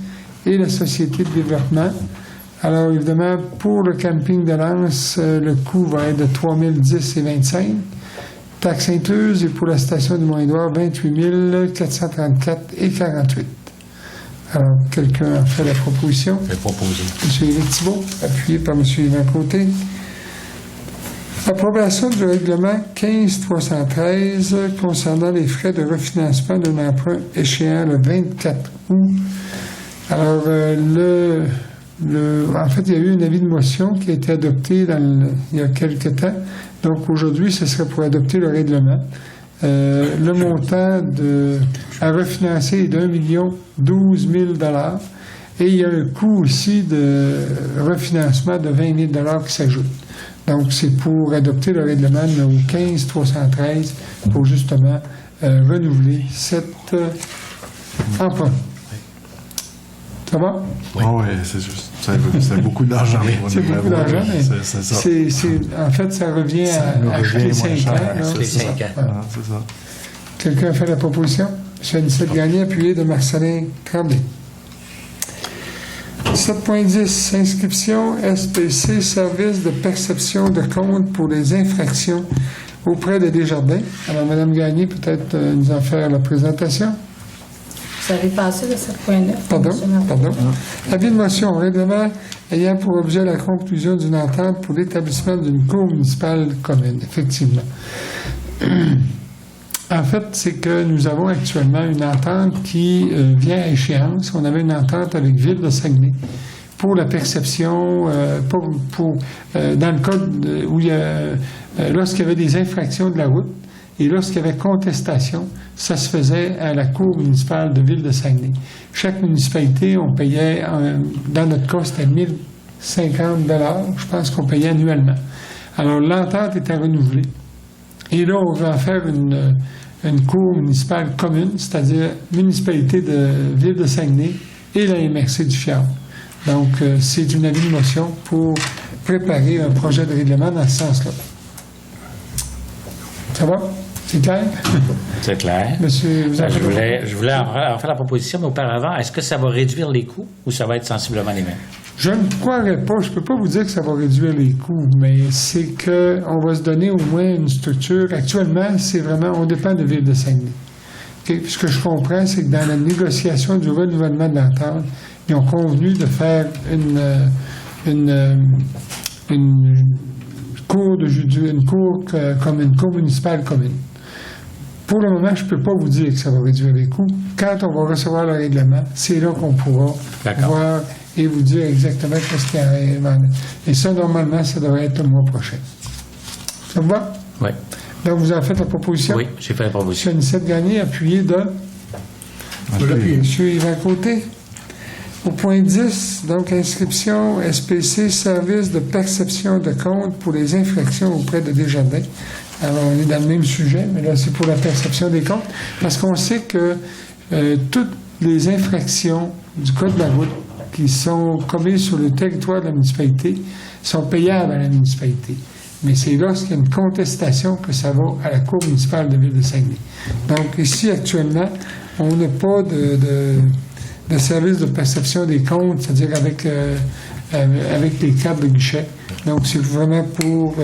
et la Société de développement. Alors, évidemment, pour le Camping de Lens, le coût va être de 3 010,25 $. Taxe incluse et pour la station du Mont-Édouard, 28 434,48 $. Alors, quelqu'un a fait la proposition? C'est proposé. M. Éric Thibault, appuyé par M. Yvan Côté. Approbation du règlement 15-313 concernant les frais de refinancement d'un emprunt échéant le 24 août. Alors, en fait, il y a eu un avis de motion qui a été adopté il y a quelques temps. Donc, aujourd'hui, ce serait pour adopter le règlement. Le montant à refinancer est d'1 012 000 $ et il y a un coût aussi de refinancement de 20 000 $ qui s'ajoute. Donc, c'est pour adopter le règlement numéro 15-313 pour justement renouveler cet emprunt. Ça va? Oui, c'est juste. C'est beaucoup d'argent. C'est beaucoup d'argent, mais c'est ça. En fait, ça revient à acheter 5 ans. C'est 5 ans. C'est ça. Quelqu'un a fait la proposition? M. Anissette Gagné, appuyé de Marcelin Tremblay. 7.10, inscription SPC, service de perception de compte pour les infractions auprès de Desjardins. Alors, Mme Gagné, peut-être nous en faire la présentation. Vous avez passé de 7.9. Pardon. Avis de motion, règlement ayant pour objet la conclusion d'une entente pour l'établissement d'une cour municipale commune, effectivement. En fait, c'est que nous avons actuellement une entente qui vient à échéance. On avait une entente avec Ville de Saguenay pour la perception, dans le cas où il y a, lorsqu'il y avait des infractions de la route et lorsqu'il y avait contestation, ça se faisait à la Cour municipale de Ville de Saguenay. Chaque municipalité, on payait, dans notre cas, c'était 1050 $, je pense qu'on payait annuellement. Alors, l'entente était renouvelée. Et là, on va en faire une cour municipale commune, c'est-à-dire municipalité de Ville de Saguenay et la MRC du Fjord. Donc, c'est une avis de motion pour préparer un projet de règlement dans ce sens-là. Ça va? C'est clair? C'est clair. Monsieur, je voulais en faire la proposition, mais auparavant, est-ce que ça va réduire les coûts ou ça va être sensiblement les mêmes? Je ne croirais pas. Je ne peux pas vous dire que ça va réduire les coûts, mais c'est qu'on va se donner au moins une structure. Actuellement, c'est vraiment, on dépend de Ville de Saguenay. Okay? Ce que je comprends, c'est que dans la négociation du renouvellement de l'entente, ils ont convenu de faire une cour comme une cour municipale commune. Pour le moment, je ne peux pas vous dire que ça va réduire les coûts. Quand on va recevoir le règlement, c'est là qu'on pourra voir et vous dire exactement ce qu'il y a. Et ça, normalement, ça devrait être le mois prochain. Ça vous va? Oui. Donc, vous avez fait la proposition? Oui, j'ai fait la proposition. M. Anicette Gagné, appuyé de M. Yvan Côté. Au point 10, donc, inscription SPC, service de perception de compte pour les infractions auprès de Desjardins. Alors, on est dans le même sujet, mais là, c'est pour la perception des comptes, parce qu'on sait que toutes les infractions du Code de la route qui sont commises sur le territoire de la municipalité sont payables à la municipalité. Mais c'est lorsqu'il y a une contestation que ça va à la Cour municipale de Ville de Saguenay. Donc, ici, actuellement, on n'a pas de service de perception des comptes, c'est-à-dire avec les cartes de guichet. Donc, c'est vraiment pour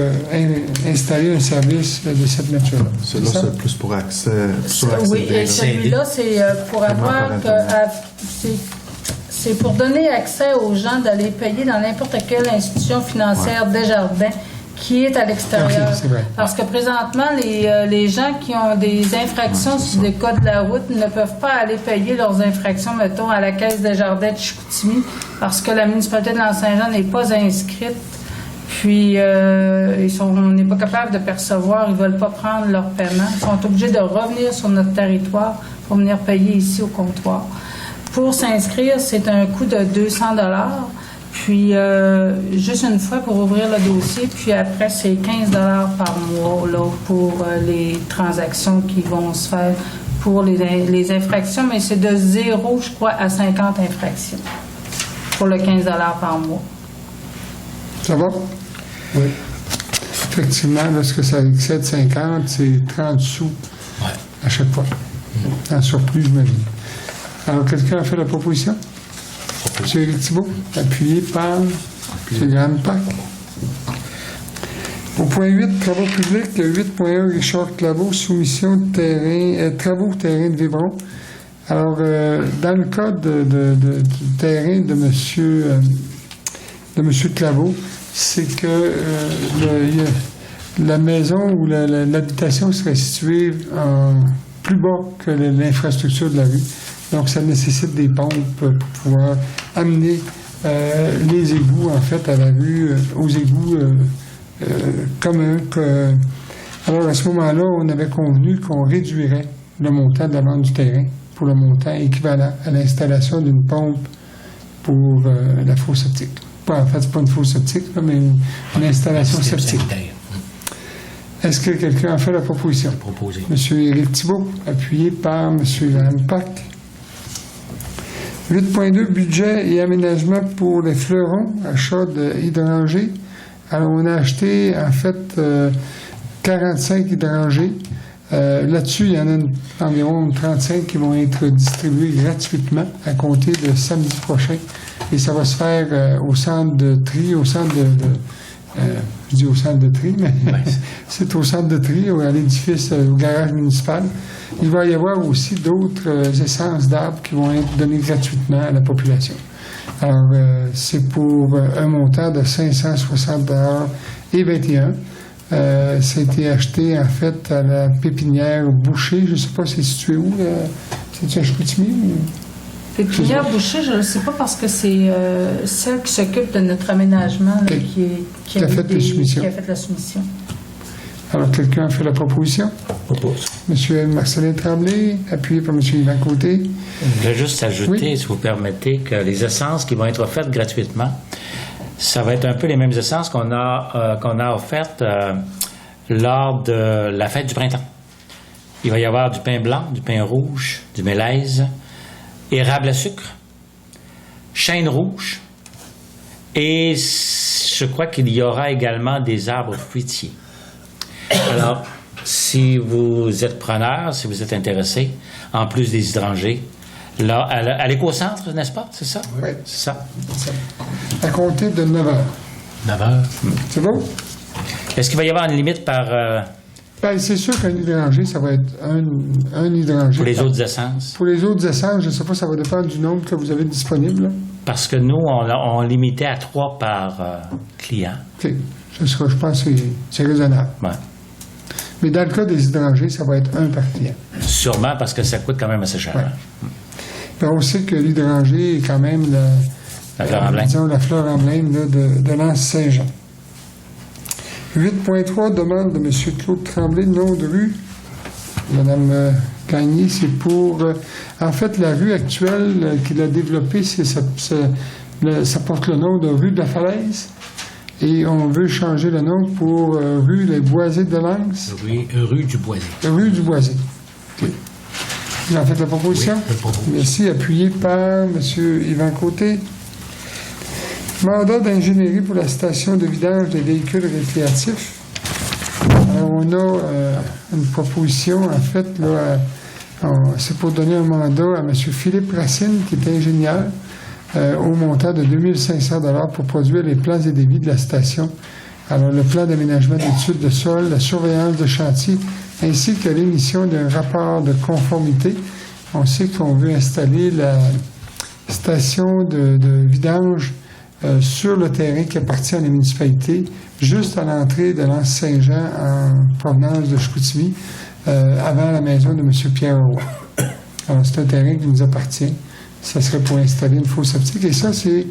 installer un service de cette nature-là. Celui-là, c'est plus pour accès. Oui, et celui-là, c'est pour avoir... C'est pour donner accès aux gens d'aller payer dans n'importe quelle institution financière Desjardins qui est à l'extérieur. Okay, parce que présentement, les gens qui ont des infractions sur des codes de la route ne peuvent pas aller payer leurs infractions, mettons, à la Caisse Desjardins de Chicoutimi, parce que la municipalité de L'Anse-Saint-Jean n'est pas inscrite. Puis, on n'est pas capable de percevoir, ils ne veulent pas prendre leur paiement. Ils sont obligés de revenir sur notre territoire pour venir payer ici au comptoir. Pour s'inscrire, c'est un coût de 200 $. Puis, juste une fois pour ouvrir le dossier. Puis après, c'est 15 $ par mois là, pour les transactions qui vont se faire pour les infractions. Mais c'est de 0, je crois, à 50 infractions pour le 15 $ par mois. Ça va? Oui. Effectivement, lorsque ça excède 50, c'est 30 sous à chaque fois. En surplus, j'imagine. Alors, quelqu'un a fait la proposition? M. Éric Thibault, appuyé par M. Graham Pack. Au point 8, travaux publics, 8.1, Richard Claveau, soumission de terrain, travaux terrain de Vibron. Alors, dans le cas du terrain de M. Claveau, c'est que la maison ou l'habitation serait située plus bas que l'infrastructure de la rue. Donc, ça nécessite des pompes pour pouvoir amener les égouts, en fait, à la rue, aux égouts communs. Alors, à ce moment-là, on avait convenu qu'on réduirait le montant de la vente du terrain pour le montant équivalent à l'installation d'une pompe pour la fosse septique. En fait, c'est pas une fosse septique, là, mais une installation septique. Est-ce que quelqu'un a fait la proposition? Proposé. M. Éric Thibault, appuyé par M. Graham Pack. 8.2, budget et aménagement pour les fleurons, achat d'hydrangés. Alors, on a acheté, en fait, 45 hydrangés. Là-dessus, il y en a environ 35 qui vont être distribués gratuitement à compter de samedi prochain. Et ça va se faire au centre de tri, je dis au centre de tri, mais c'est au centre de tri, à l'édifice, au garage municipal. Il va y avoir aussi d'autres essences d'arbres qui vont être données gratuitement à la population. Alors, c'est pour un montant de 560 $ et 21. Ça a été acheté, en fait, à la pépinière Boucher. Je ne sais pas, c'est situé où? C'est à Chicoutimi? Pétunia Boucher, je ne sais pas parce que c'est celle qui s'occupe de notre aménagement là, qui a fait la soumission. Alors, quelqu'un a fait la proposition? Propose. Monsieur Marcelin Tremblay, appuyé par Monsieur Yvan Côté. Je voulais juste ajouter, si vous permettez, que les essences qui vont être offertes gratuitement, ça va être un peu les mêmes essences qu'on a offertes lors de la fête du printemps. Il va y avoir du pain blanc, du pain rouge, du mélèze, érable à sucre, chêne rouge, et je crois qu'il y aura également des arbres fruitiers. Alors, si vous êtes preneur, si vous êtes intéressé, en plus des hydrangés, là, à l'éco-centre, n'est-ce pas? C'est ça? Oui. C'est ça. À compter de 9 heures. 9 heures. C'est bon? Est-ce qu'il va y avoir une limite par... Ben, c'est sûr qu'un hydrangé, ça va être un hydrangé. Pour les autres essences? Pour les autres essences, je ne sais pas, ça va dépendre du nombre que vous avez disponible. Là. Parce que nous, on limitait à 3 par client. OK. Je pense que c'est raisonnable. Ouais. Mais dans le cas des hydrangés, ça va être 1 par client. Sûrement parce que ça coûte quand même assez cher. Ouais. Puis on sait que l'hydrangé est quand même la fleur emblème. Disons, la fleur emblème là, de l'Anse-Saint-Jean. 8.3, demande de M. Claude Tremblay, nom de rue. Mme Gagné, c'est pour... en fait, la rue actuelle qu'il a développée, ça porte le nom de rue de la Falaise. Et on veut changer le nom pour rue Les Boisés de Lens. Rue du Boisé. Rue du Boisé. Okay. Vous en faites la proposition? Oui, je le propose. Merci. Appuyé par M. Yvan Côté. Mandat d'ingénierie pour la station de vidange des véhicules récréatifs. Alors, on a une proposition, en fait, là, c'est pour donner un mandat à M. Philippe Racine, qui est ingénieur, au montant de 2500 $ pour produire les plans et devis de la station. Alors, le plan d'aménagement d'études de sol, la surveillance de chantier, ainsi que l'émission d'un rapport de conformité. On sait qu'on veut installer la station de vidange sur le terrain qui appartient à la municipalité, juste à l'entrée de l'Anse-Saint-Jean en provenance de Chicoutimi, avant la maison de M. Pierre Roy. Alors, c'est un terrain qui nous appartient. Ça serait pour installer une fosse septique. Et ça, c'est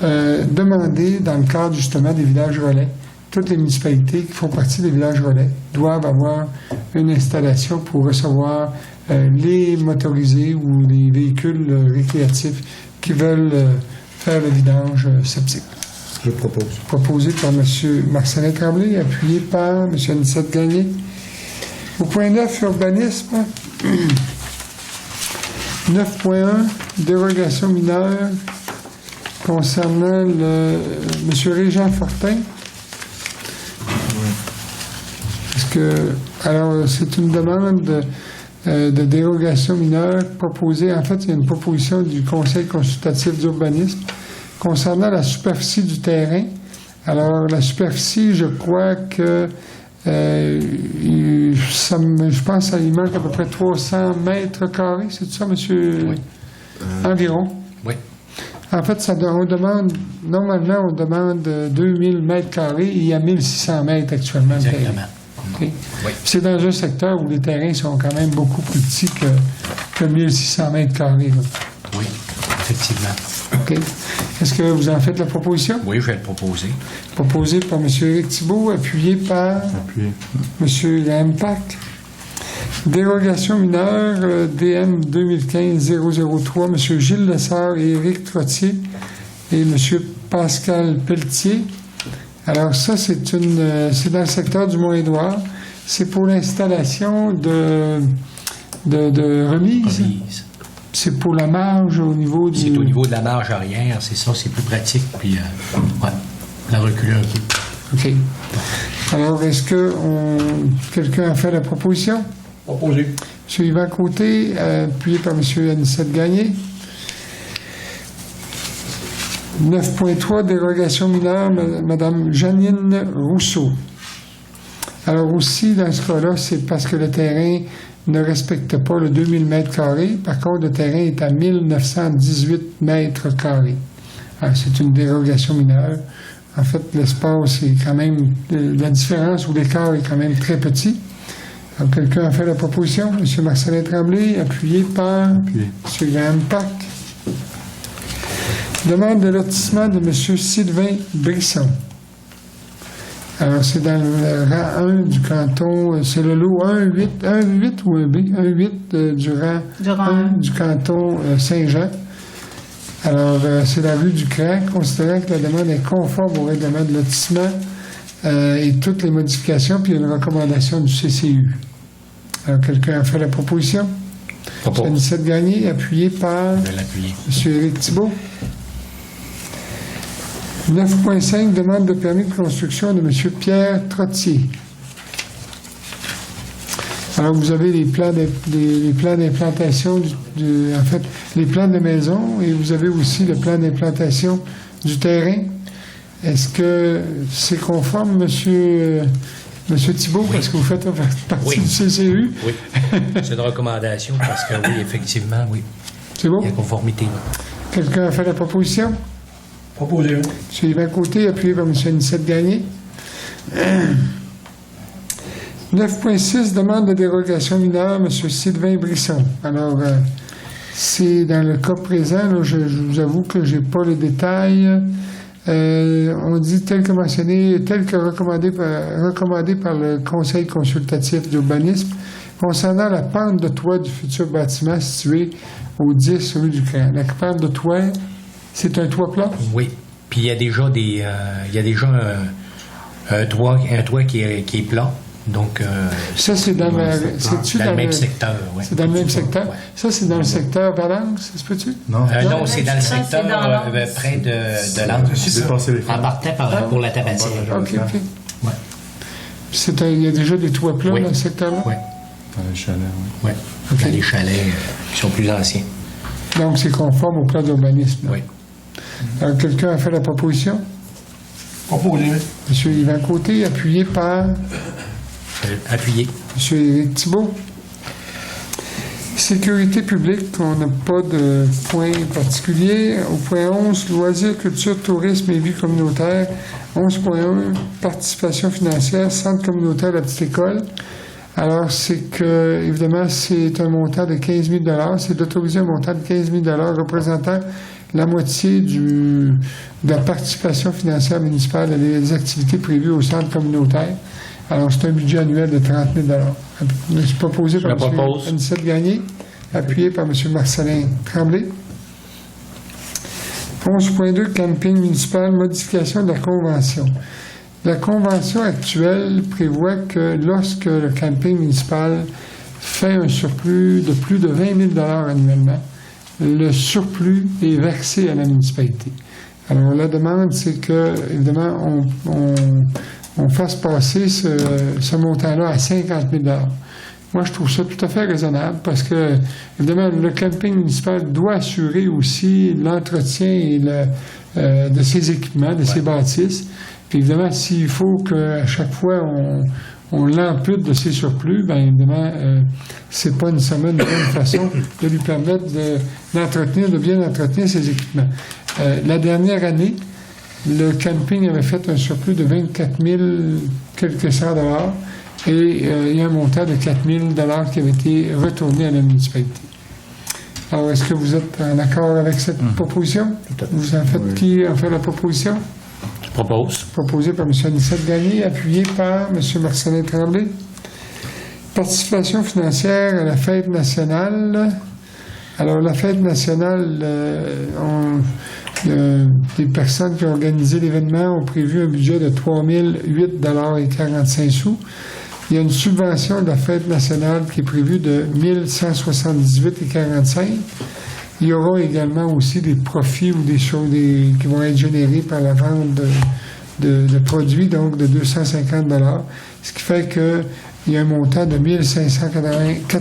demandé dans le cadre, justement, des villages relais. Toutes les municipalités qui font partie des villages relais doivent avoir une installation pour recevoir les motorisés ou les véhicules récréatifs qui veulent faire le vidange septique. Je propose. Proposé par M. Marcelin Tremblay, appuyé par M. Anicette Gagné. Au point 9, urbanisme. 9.1, dérogation mineure concernant M. Régent Fortin. Alors, c'est une demande de dérogation mineure proposée. En fait, il y a une proposition du Conseil consultatif d'urbanisme concernant la superficie du terrain. Alors, la superficie, je crois que je pense qu'il manque à peu près 300 mètres carrés. C'est ça, monsieur? Oui. Environ. Oui. En fait, normalement, on demande 2000 mètres carrés et il y a 1600 mètres actuellement. Exactement. Okay. Oui. C'est dans un secteur où les terrains sont quand même beaucoup plus petits que 1600 mètres carrés. Là. Oui, effectivement. OK. Est-ce que vous en faites la proposition? Oui, je vais le proposer. Proposé par M. Éric Thibault, appuyé par M. Graham Pack. Dérogation mineure, DM 2015-003, M. Gilles Lessard et Éric Trottier et M. Pascal Pelletier. Alors ça, c'est dans le secteur du Mont-Édouard. C'est pour l'installation de remises. C'est pour la marge au niveau du... C'est au niveau de la marge arrière, c'est ça, c'est plus pratique, puis la reculer un peu. OK. Alors, est-ce que quelqu'un a fait la proposition? Proposé. M. Yvan Côté, appuyé par M. Anicette Gagné. 9.3, dérogation mineure, Mme Janine Rousseau. Alors aussi, dans ce cas-là, c'est parce que le terrain ne respecte pas le 2000 mètres carrés. Par contre, le terrain est à 1918 mètres carrés. Alors, c'est une dérogation mineure. En fait, l'espace est quand même... La différence ou l'écart est quand même très petit. Alors, quelqu'un a fait la proposition? M. Marcelin Tremblay, appuyé par M. Graham Pack. Demande de lotissement de M. Sylvain Brisson. Alors, c'est dans le rang 1 du canton, c'est le lot 1-8 ou 1B? 1-8 du rang 1 du canton Saint-Jean. Alors, c'est la rue du Cran, considérant que la demande est conforme au règlement de lotissement et toutes les modifications, puis il y a une recommandation du CCU. Alors, quelqu'un a fait la proposition? Anicette Gagné, appuyé par M. Éric Thibault. 9.5, demande de permis de construction de M. Pierre Trottier. Alors, vous avez les plans d'implantation, en fait, les plans de maison, et vous avez aussi le plan d'implantation du terrain. Est-ce que c'est conforme, M. Thibault, parce que vous faites partie du CCU? Oui, c'est une recommandation, parce que oui, effectivement, oui. C'est bon? Il y a conformité. Quelqu'un a fait la proposition? Proposé. M. Yvan Côté, appuyé par M. Anicette Gagné. 9.6, demande de dérogation mineure, M. Sylvain Brisson. Alors, c'est dans le cas présent, là, je vous avoue que je n'ai pas le détail. On dit tel que mentionné, tel que recommandé par le Conseil consultatif d'urbanisme, concernant la pente de toit du futur bâtiment situé au 10 rue du Cran. La pente de toit, c'est un toit plat? Oui. Puis il y a déjà un toit qui est plat. Donc, ça, c'est dans, le même secteur. Ouais. C'est dans le même secteur. Ouais. Ça, c'est dans le secteur Valence, ça se peut-tu? Non. Non, c'est dans le secteur près de l'Anse. En partant pour la tabassière. OK. Ouais. Il y a déjà des toits plats dans le secteur-là? Oui. Dans les chalets, oui. Oui. Dans les chalets qui sont plus anciens. Donc, c'est conforme au plan d'urbanisme. Oui. Alors, quelqu'un a fait la proposition? Proposé. M. Yvan Côté, appuyé par... Appuyé. M. Éric Thibault. Sécurité publique, on n'a pas de point particulier. Au point 11, loisirs, culture, tourisme et vie communautaire. 11.1, participation financière, centre communautaire La Petite École. Alors, c'est que, évidemment, c'est un montant de 15 000 $. C'est d'autoriser un montant de 15 000 $ représentant la moitié de la participation financière municipale des activités prévues au centre communautaire. Alors, c'est un budget annuel de 30 000 $. C'est proposé par M. Anicette Gagné, appuyé par M. Marcelin Tremblay. 11.2, camping municipal, modification de la convention. La convention actuelle prévoit que lorsque le camping municipal fait un surplus de plus de 20 000 $ annuellement, le surplus est versé à la municipalité. Alors, la demande, c'est que, évidemment, on fasse passer ce montant-là à 50 000 $. Moi, je trouve ça tout à fait raisonnable parce que, évidemment, le camping municipal doit assurer aussi l'entretien de ses équipements, de ses bâtisses. Puis, évidemment, s'il faut qu'à chaque fois, on l'ampute de ses surplus, bien évidemment, c'est pas nécessairement une bonne façon de lui permettre de bien entretenir ses équipements. La dernière année, le camping avait fait un surplus de 24 000 quelques cents dollars et il y a un montant de 4 000 $ qui avait été retourné à la municipalité. Alors, est-ce que vous êtes en accord avec cette proposition? Vous en faites qui a fait la proposition? Je propose. Proposé par M. Anicette Gagné, appuyé par M. Marcelin Tremblay. Participation financière à la fête nationale. Alors, la fête nationale, les personnes qui ont organisé l'événement ont prévu un budget de 3 008,45 $. Il y a une subvention de la fête nationale qui est prévue de 1 178,45 $. Il y aura également aussi des profits ou des choses qui vont être générés par la vente de produits, donc de 250 $. Ce qui fait qu'il y a un montant de 1 580 $ qui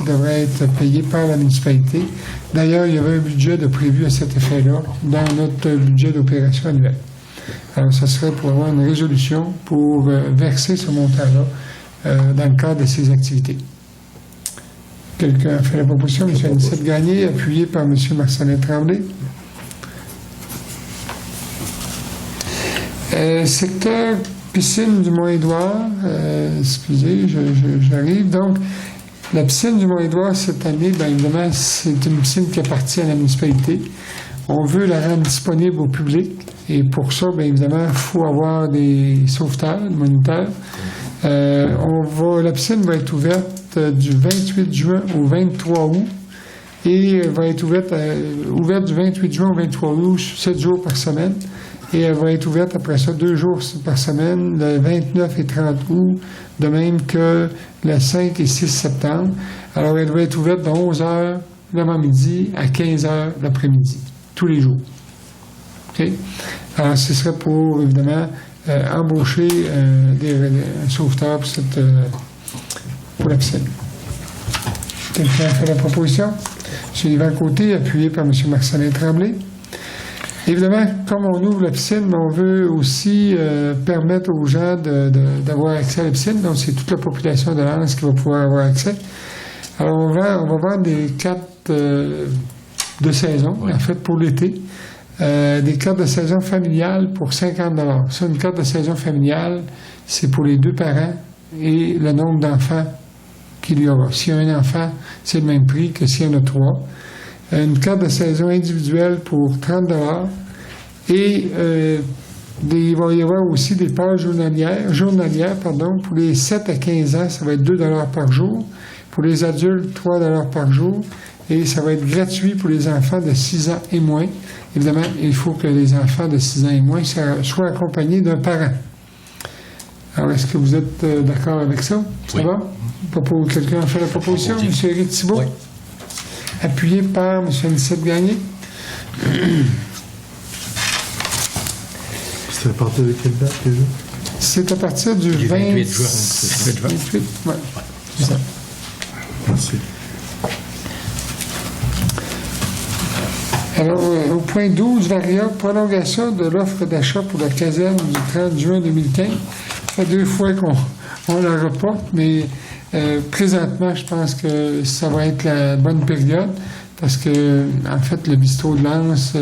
devrait être payé par la municipalité. D'ailleurs, il y avait un budget de prévu à cet effet-là dans notre budget d'opération annuel. Alors, ça serait pour avoir une résolution pour verser ce montant-là dans le cadre de ces activités. Quelqu'un a fait la proposition, M. Anicette Gagné, appuyé par M. Marcelin Tremblay. Secteur piscine du Mont-Édouard, excusez, j'arrive. Donc, la piscine du Mont-Édouard, cette année, bien évidemment, c'est une piscine qui appartient à la municipalité. On veut la rendre disponible au public. Et pour ça, bien évidemment, il faut avoir des sauveteurs, des moniteurs. La piscine va être ouverte du 28 juin au 23 août. Et va être ouverte du 28 juin au 23 août, 7 jours par semaine. Et elle va être ouverte après ça 2 jours par semaine, le 29 et 30 août, de même que le 5 et 6 septembre. Alors, elle va être ouverte de 11h l'avant-midi à 15h l'après-midi, tous les jours. OK? Alors, ce serait pour, évidemment, embaucher un sauveteur pour la piscine. Quelqu'un a fait la proposition? M. Yvan Côté, appuyé par M. Marcelin Tremblay. Évidemment, comme on ouvre la piscine, on veut aussi permettre aux gens d'avoir accès à la piscine. Donc, c'est toute la population de l'Anse qui va pouvoir avoir accès. Alors, on va vendre des cartes de saison, en fait, pour l'été. Des cartes de saison familiales pour 50 $. Ça, une carte de saison familiale, c'est pour les 2 parents et le nombre d'enfants qu'il y aura. S'il y a un enfant, c'est le même prix que s'il y en a 3. Une carte de saison individuelle pour 30 $. Et il va y avoir aussi des pages journalières, pour les 7 à 15 ans, ça va être 2 $ par jour. Pour les adultes, 3 $ par jour. Et ça va être gratuit pour les enfants de 6 ans et moins. Évidemment, il faut que les enfants de 6 ans et moins soient accompagnés d'un parent. Alors, est-ce que vous êtes d'accord avec ça? Ça va? Quelqu'un a fait la proposition? M. Éric Thibault? Oui. Appuyé par M. Anicette Gagné. C'est à partir de quelle date déjà? C'est à partir du 28 juin. 28, oui. C'est ça. Merci. Alors, au point 12, variable, prolongation de l'offre d'achat pour la caserne du 30 juin 2015. Ça fait 2 fois qu'on la reporte, mais présentement, je pense que ça va être la bonne période parce que, en fait, le bistrot de Lens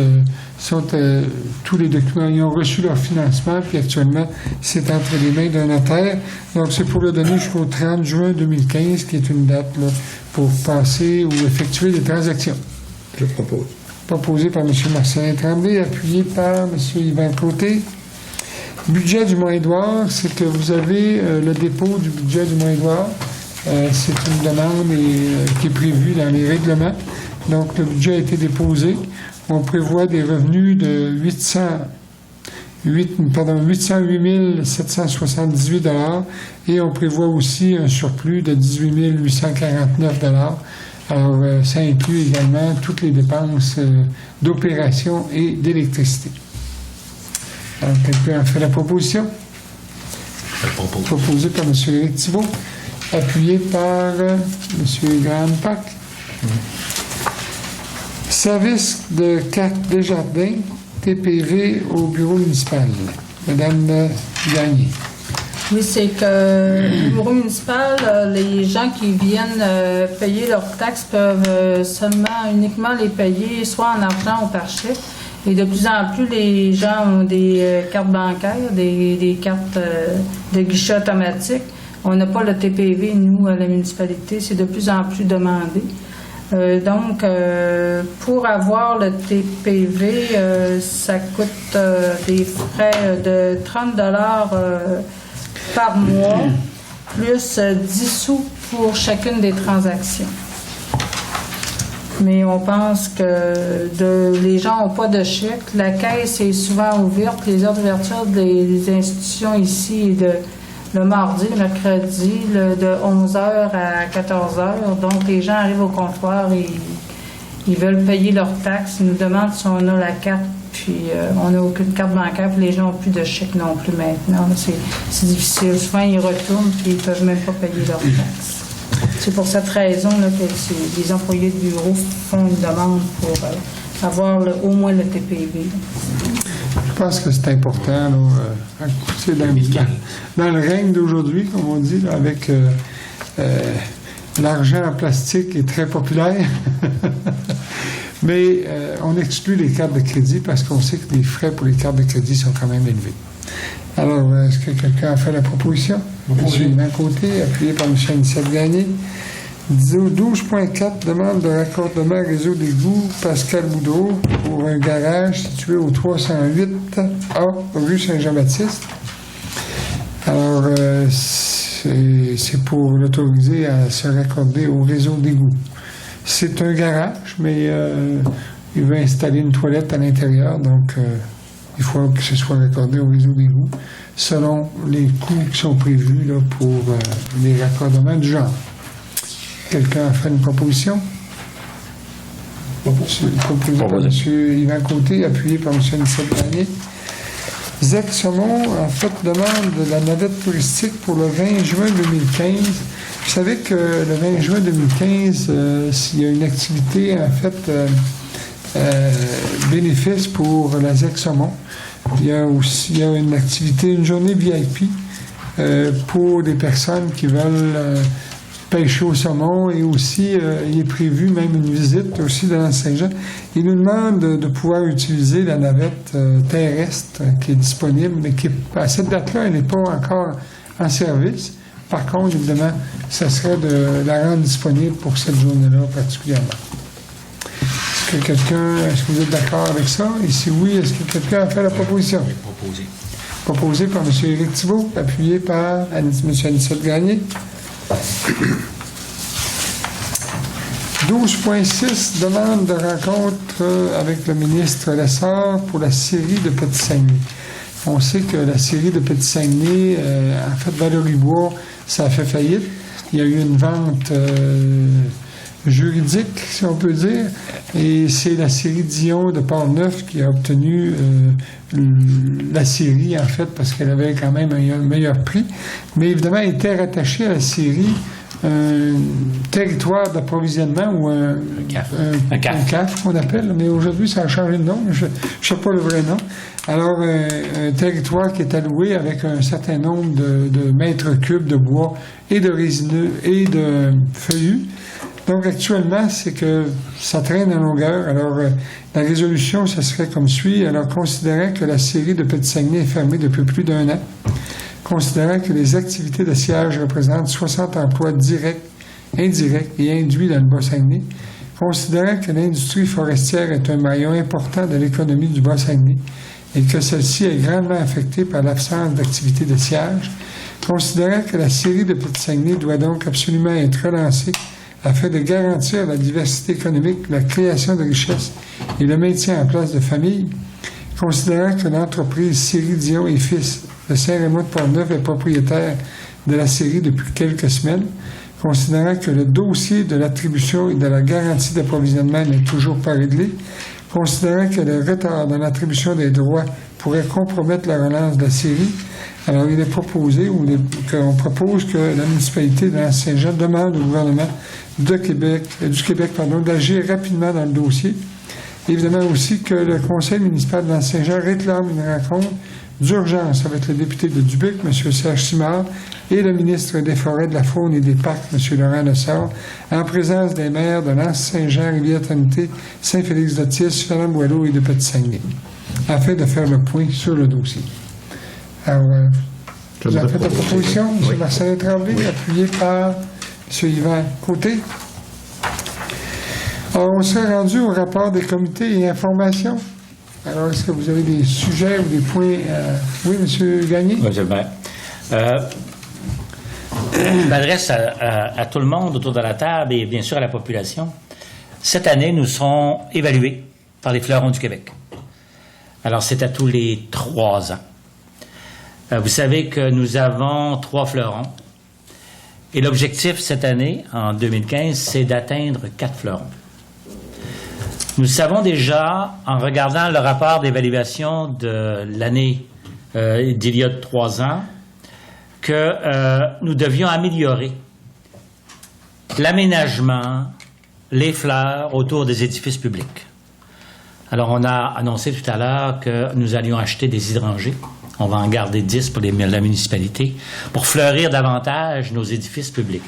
tous les documents, ils ont reçu leur financement, puis actuellement, c'est entre les mains d'un notaire. Donc, c'est pour le donner jusqu'au 30 juin 2015, qui est une date là, pour passer ou effectuer les transactions. Je propose. Proposé par M. Marcelin Tremblay, appuyé par M. Yvan Côté. Budget du Mont-Édouard, c'est que vous avez le dépôt du budget du Mont-Édouard. C'est une demande qui est prévue dans les règlements. Donc, le budget a été déposé. On prévoit des revenus de 808 778 $ et on prévoit aussi un surplus de 18 849 $. Alors, ça inclut également toutes les dépenses d'opération et d'électricité. Alors, quelqu'un a fait la proposition? Proposé par M. Éric Thibault, appuyé par M. Graham-Pack. Service de carte Desjardins, TPV au bureau municipal. Madame Gagné. Oui, c'est que le bureau municipal, les gens qui viennent payer leurs taxes peuvent uniquement les payer soit en argent ou par chèque. Et de plus en plus, les gens ont des cartes bancaires, des cartes de guichet automatique. On n'a pas le TPV, nous, à la municipalité. C'est de plus en plus demandé. Donc, pour avoir le TPV, ça coûte des frais de 30 $ par mois, plus 10 sous pour chacune des transactions. Mais on pense que les gens n'ont pas de chèque. La caisse est souvent ouverte. Les heures d'ouverture des institutions ici le mardi, le mercredi, de 11h à 14h. Donc, les gens arrivent au comptoir et ils veulent payer leurs taxes. Ils nous demandent si on a la carte, puis on n'a aucune carte bancaire, puis les gens n'ont plus de chèque non plus maintenant. C'est difficile. Souvent, ils retournent, puis ils ne peuvent même pas payer leurs taxes. C'est pour cette raison là, que les employés de bureau font une demande pour avoir au moins le TPV. Je pense que c'est important. Là, c'est dans le règne d'aujourd'hui, comme on dit, là, avec l'argent en plastique est très populaire. Mais on exclut les cartes de crédit parce qu'on sait que les frais pour les cartes de crédit sont quand même élevés. Alors, est-ce que quelqu'un a fait la proposition? M. Yvan Côté, appuyé par M. Anicette Gagné. 12.4, demande de raccordement réseau d'égout Pascal Boudreau pour un garage situé au 308A rue Saint-Jean-Baptiste. Alors, c'est pour l'autoriser à se raccorder au réseau d'égout. C'est un garage, mais il veut installer une toilette à l'intérieur, donc il faut que ce soit raccordé au réseau d'égout selon les coûts qui sont prévus là, pour les raccordements du genre. Quelqu'un a fait une proposition? Proposée par M. Yvan Côté, appuyée par M. Nicole Gagné. Zec Saumon, en fait, demande de la navette touristique pour le 20 juin 2015. Vous savez que le 20 juin 2015, il y a une activité, en fait, bénéfice pour la Zec Saumon. Il y a une activité, une journée VIP pour des personnes qui veulent pêcher au saumon, et aussi il est prévu même une visite aussi de l'Anse-Saint-Jean. Il nous demande de pouvoir utiliser la navette terrestre qui est disponible, mais qui, à cette date-là, elle n'est pas encore en service. Par contre, évidemment, ça serait de la rendre disponible pour cette journée-là particulièrement. Est-ce que vous êtes d'accord avec ça? Et si oui, est-ce que quelqu'un a fait la proposition? Oui, proposé. Proposé par M. Éric Thibault, appuyé par M. Anicette Gagné. 12.6, demande de rencontre avec le ministre Lessard pour la scierie de Petit-Saguenay. On sait que la scierie de Petit-Saguenay, en fait, Valérie-Bois, ça a fait faillite. Il y a eu une vente juridique, si on peut dire, et c'est la scierie Dion de Port-Neuf qui a obtenu la scierie, en fait, parce qu'elle avait quand même un meilleur prix, mais évidemment, elle était rattachée à la scierie un territoire d'approvisionnement ou un CAF qu'on appelle, mais aujourd'hui, ça a changé de nom, je ne sais pas le vrai nom. Alors, un territoire qui est alloué avec un certain nombre de mètres cubes de bois et de résineux et de feuillus. Donc, actuellement, c'est que ça traîne en longueur. Alors, la résolution, ça serait comme suit. Alors, considérant que la scierie de Petit-Saguenay est fermée depuis plus d'1 an, considérant que les activités de sciage représentent 60 emplois directs, indirects et induits dans le Bas-Saguenay, considérant que l'industrie forestière est un maillon important de l'économie du Bas-Saguenay et que celle-ci est grandement affectée par l'absence d'activités de sciage, considérant que la scierie de Petit-Saguenay doit donc absolument être relancée afin de garantir la diversité économique, la création de richesses et le maintien en place de familles, considérant que l'entreprise Scierie Dion et Fils de Saint-Raymond de Port-Neuf est propriétaire de la scierie depuis quelques semaines, considérant que le dossier de l'attribution et de la garantie d'approvisionnement n'est toujours pas réglé, considérant que le retard dans l'attribution des droits pourrait compromettre la relance de la scierie. Alors, il est proposé, qu'on propose que la municipalité de l'Anse-Saint-Jean demande au gouvernement du Québec d'agir rapidement dans le dossier. Évidemment aussi que le conseil municipal de l'Anse-Saint-Jean réclame une rencontre d'urgence avec le député de Dubuc, M. Serge Simard, et le ministre des Forêts, de la Faune et des Parcs, M. Laurent Lessard, en présence des maires de l'Anse-Saint-Jean, Rivière-Trinité, Saint-Félix-de-Thiès, Ferland-Boileau et de Petit-Saguenay, afin de faire le point sur le dossier. Alors, vous avez fait la proposition, M. Marcelin Tremblay, appuyé par M. Yvan Côté. Alors, on serait rendu au rapport des comités et informations. Alors, est-ce que vous avez des sujets ou des points? Oui, M. Gagné? Oui, M. le maire. Je m'adresse à tout le monde autour de la table et bien sûr à la population. Cette année, nous serons évalués par les fleurons du Québec. Alors, c'est à tous les 3 ans. Vous savez que nous avons 3 fleurons. Et l'objectif cette année, en 2015, c'est d'atteindre 4 fleurons. Nous savons déjà, en regardant le rapport d'évaluation de l'année d'il y a 3 ans, que nous devions améliorer l'aménagement, les fleurs autour des édifices publics. Alors, on a annoncé tout à l'heure que nous allions acheter des hydrangées. On va en garder 10 pour la municipalité, pour fleurir davantage nos édifices publics.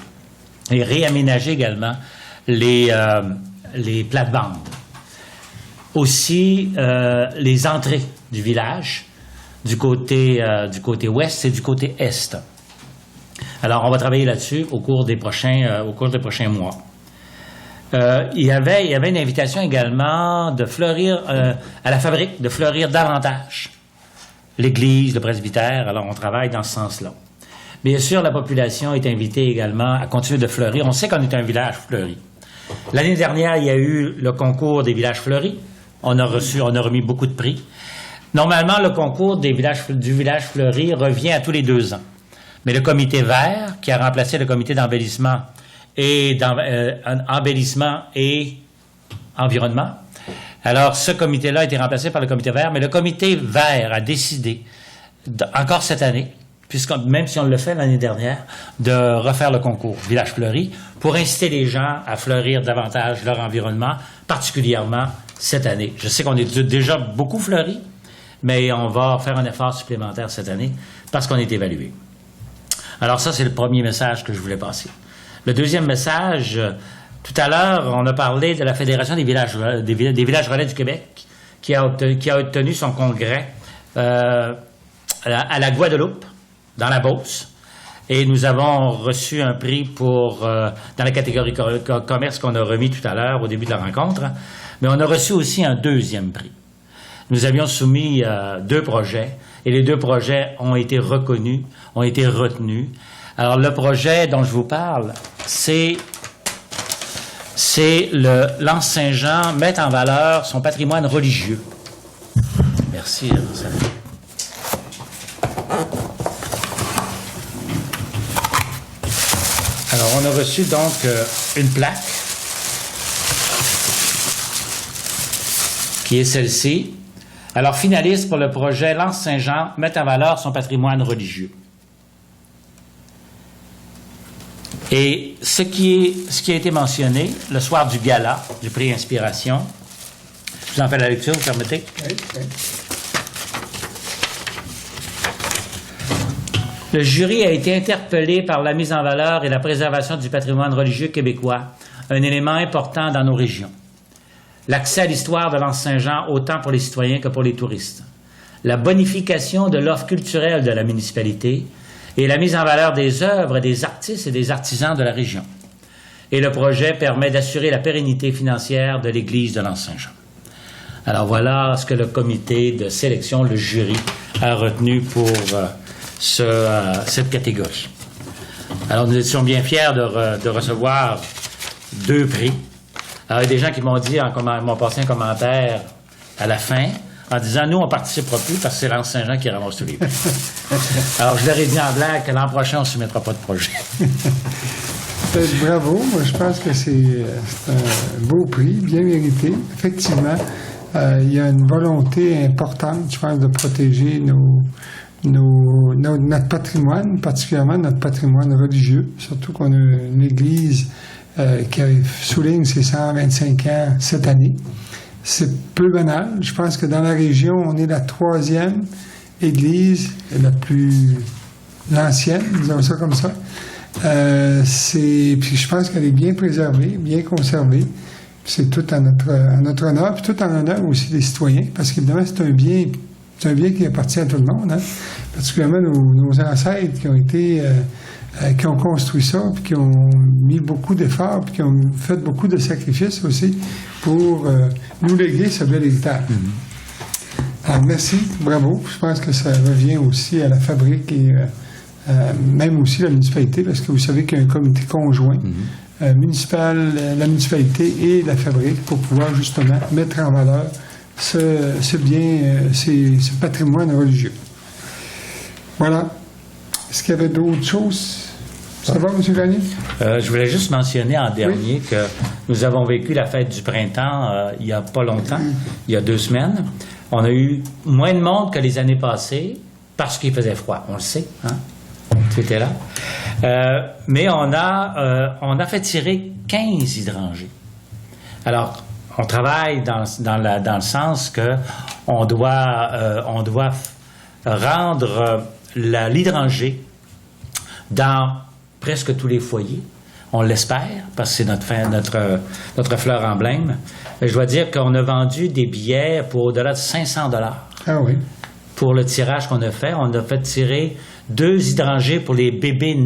Et réaménager également les plates-bandes. Aussi, les entrées du village, du côté ouest et du côté est. Alors, on va travailler là-dessus au cours des prochains mois. Il y avait une invitation également de fleurir à la fabrique, de fleurir davantage l'église, le presbytère. Alors, on travaille dans ce sens-là. Bien sûr, la population est invitée également à continuer de fleurir. On sait qu'on est un village fleuri. L'année dernière, il y a eu le concours des villages fleuris. On a remis beaucoup de prix. Normalement, le concours du village fleuri revient à tous les 2 ans. Mais le comité vert, qui a remplacé le comité d'embellissement et environnement, alors ce comité-là a été remplacé par le comité vert, mais le comité vert a décidé, encore cette année, même si on le fait l'année dernière, de refaire le concours Village Fleuri pour inciter les gens à fleurir davantage leur environnement, particulièrement cette année. Je sais qu'on est déjà beaucoup fleuri, mais on va faire un effort supplémentaire cette année parce qu'on est évalué. Alors ça, c'est le premier message que je voulais passer. Le deuxième message, tout à l'heure, on a parlé de la Fédération des villages relais du Québec qui a obtenu son congrès à la Guadeloupe, dans la Beauce. Et nous avons reçu un prix dans la catégorie commerce qu'on a remis tout à l'heure au début de la rencontre. Mais on a reçu aussi un deuxième prix. Nous avions soumis 2 projets et les 2 projets ont été reconnus, ont été retenus. Alors, le projet dont je vous parle, c'est l'Anse-Saint-Jean mettre en valeur son patrimoine religieux. Merci. Alors, on a reçu donc une plaque qui est celle-ci. Alors, finaliste pour le projet L'Anse-Saint-Jean mettre en valeur son patrimoine religieux. Et ce qui a été mentionné le soir du gala du prix Inspiration, je vous en fais la lecture, vous permettez? Oui. Le jury a été interpellé par la mise en valeur et la préservation du patrimoine religieux québécois, un élément important dans nos régions. L'accès à l'histoire de l'Anse-Saint-Jean autant pour les citoyens que pour les touristes. La bonification de l'offre culturelle de la municipalité et la mise en valeur des œuvres des artistes et des artisans de la région. Et le projet permet d'assurer la pérennité financière de l'église de l'Anse-Saint-Jean. Alors voilà ce que le comité de sélection, le jury, a retenu pour cette catégorie. Alors nous étions bien fiers de recevoir 2 prix. Alors, il y a des gens qui m'ont passé un commentaire à la fin en disant « Nous, on ne participera plus parce que c'est l'Anse-Saint-Jean qui ramasse tous les prix. » Alors, je leur ai dit en blague que l'an prochain, on ne soumettra pas de projet. Bravo. Moi, je pense que c'est un beau prix, bien mérité. Effectivement, il y a une volonté importante, je pense, de protéger notre patrimoine, particulièrement notre patrimoine religieux, surtout qu'on a une église qui souligne ses 125 ans cette année. C'est peu banal. Je pense que dans la région, on est la 3e église la plus ancienne, disons ça comme ça. Puis je pense qu'elle est bien préservée, bien conservée. C'est tout à notre honneur, puis tout en l'honneur aussi des citoyens, parce qu'évidemment, c'est un bien qui appartient à tout le monde, hein? Particulièrement nos ancêtres qui ont construit ça, puis qui ont mis beaucoup d'efforts, puis qui ont fait beaucoup de sacrifices aussi pour nous léguer ce bel héritage. Alors, merci, bravo. Je pense que ça revient aussi à la fabrique et même aussi à la municipalité, parce que vous savez qu'il y a un comité conjoint municipal, la municipalité et la fabrique pour pouvoir justement mettre en valeur ce bien, ce patrimoine religieux. Voilà. Est-ce qu'il y avait d'autres choses? Ça va, M. Gagné? Je voulais juste mentionner en dernier que nous avons vécu la fête du printemps il n'y a pas longtemps, il y a 2 semaines. On a eu moins de monde que les années passées parce qu'il faisait froid. On le sait, hein? Tu étais là. Mais on a fait tirer 15 hydrangées. Alors, on travaille dans le sens que on doit rendre l'hydrangée dans presque tous les foyers. On l'espère, parce que c'est notre fleur emblème. Je dois dire qu'on a vendu des billets pour au-delà de 500 $. Ah oui. Pour le tirage qu'on a fait. On a fait tirer 2 hydrangées pour les bébés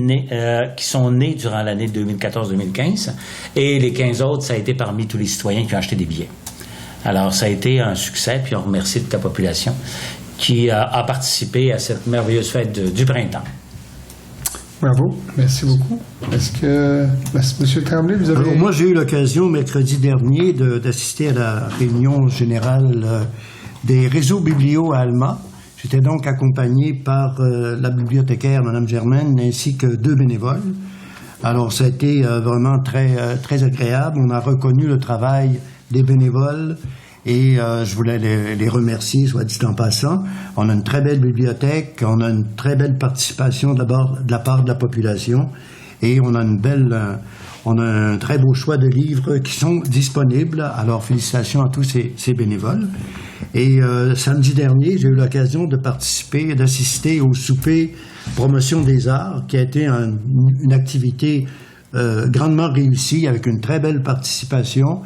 qui sont nés durant l'année 2014-2015. Et les 15 autres, ça a été parmi tous les citoyens qui ont acheté des billets. Alors, ça a été un succès, puis on remercie toute la population qui a participé à cette merveilleuse fête du printemps. Bravo, merci beaucoup. Est-ce que, M. Tremblay, vous avez... Alors, moi, j'ai eu l'occasion, mercredi dernier, d'assister à la réunion générale des réseaux biblios à Alma. J'étais donc accompagné par la bibliothécaire, Mme Germaine, ainsi que 2 bénévoles. Alors, ça a été vraiment très agréable. On a reconnu le travail des bénévoles et je voulais les remercier, soit dit en passant. On a une très belle bibliothèque, on a une très belle participation de la part de la population et on a un très beau choix de livres qui sont disponibles. Alors, félicitations à tous ces bénévoles. Et samedi dernier, j'ai eu l'occasion de participer et d'assister au souper Promotion des Arts, qui a été une activité grandement réussie, avec une très belle participation.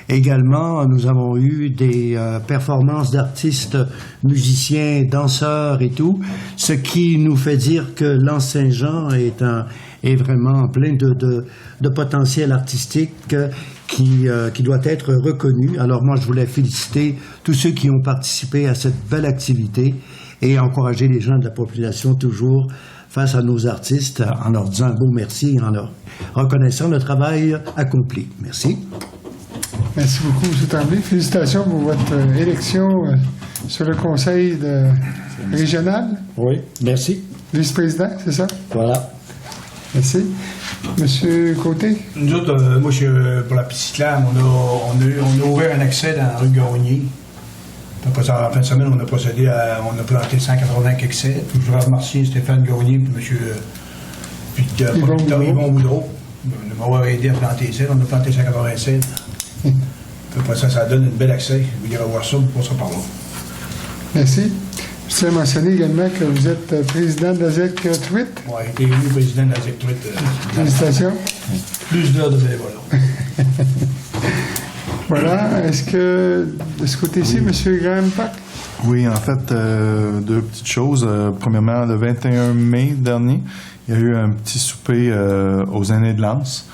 Également, nous avons eu des performances d'artistes, musiciens, danseurs et tout, ce qui nous fait dire que l'Anse-Saint-Jean est vraiment plein de potentiel artistique qui doit être reconnu. Alors moi, je voulais féliciter tous ceux qui ont participé à cette belle activité et encourager les gens de la population toujours face à nos artistes en leur disant un beau merci et en leur reconnaissant le travail accompli. Merci. Merci beaucoup, M. Tremblay. Félicitations pour votre élection sur le conseil régional. Oui, merci. Vice-président, c'est ça? Voilà. Merci. Monsieur Côté? Nous autres, moi, pour la petite cyclable, on a ouvert un accès dans la rue Gagné. Après ça, en fin de semaine, on a procédé on a planté 180 accès. Je voudrais remercier Stéphane Gagné et M. Yvon Boudreau de m'avoir aidé à planter ça. On a planté 187. Après ça, ça donne une belle accès. Vous irez voir ça, vous passez par là. Merci. Je tiens à mentionner également que vous êtes président de la ZEC Tweet. Oui, j'ai été élu président de la ZEC Tweet. Félicitations. Plus d'heures de bénévolat. Voilà. Est-ce que, de ce côté-ci, M. Graham Pack? Oui, en fait, 2 petites choses. Premièrement, le 21 mai dernier, il y a eu un petit souper aux aînés de l'Anse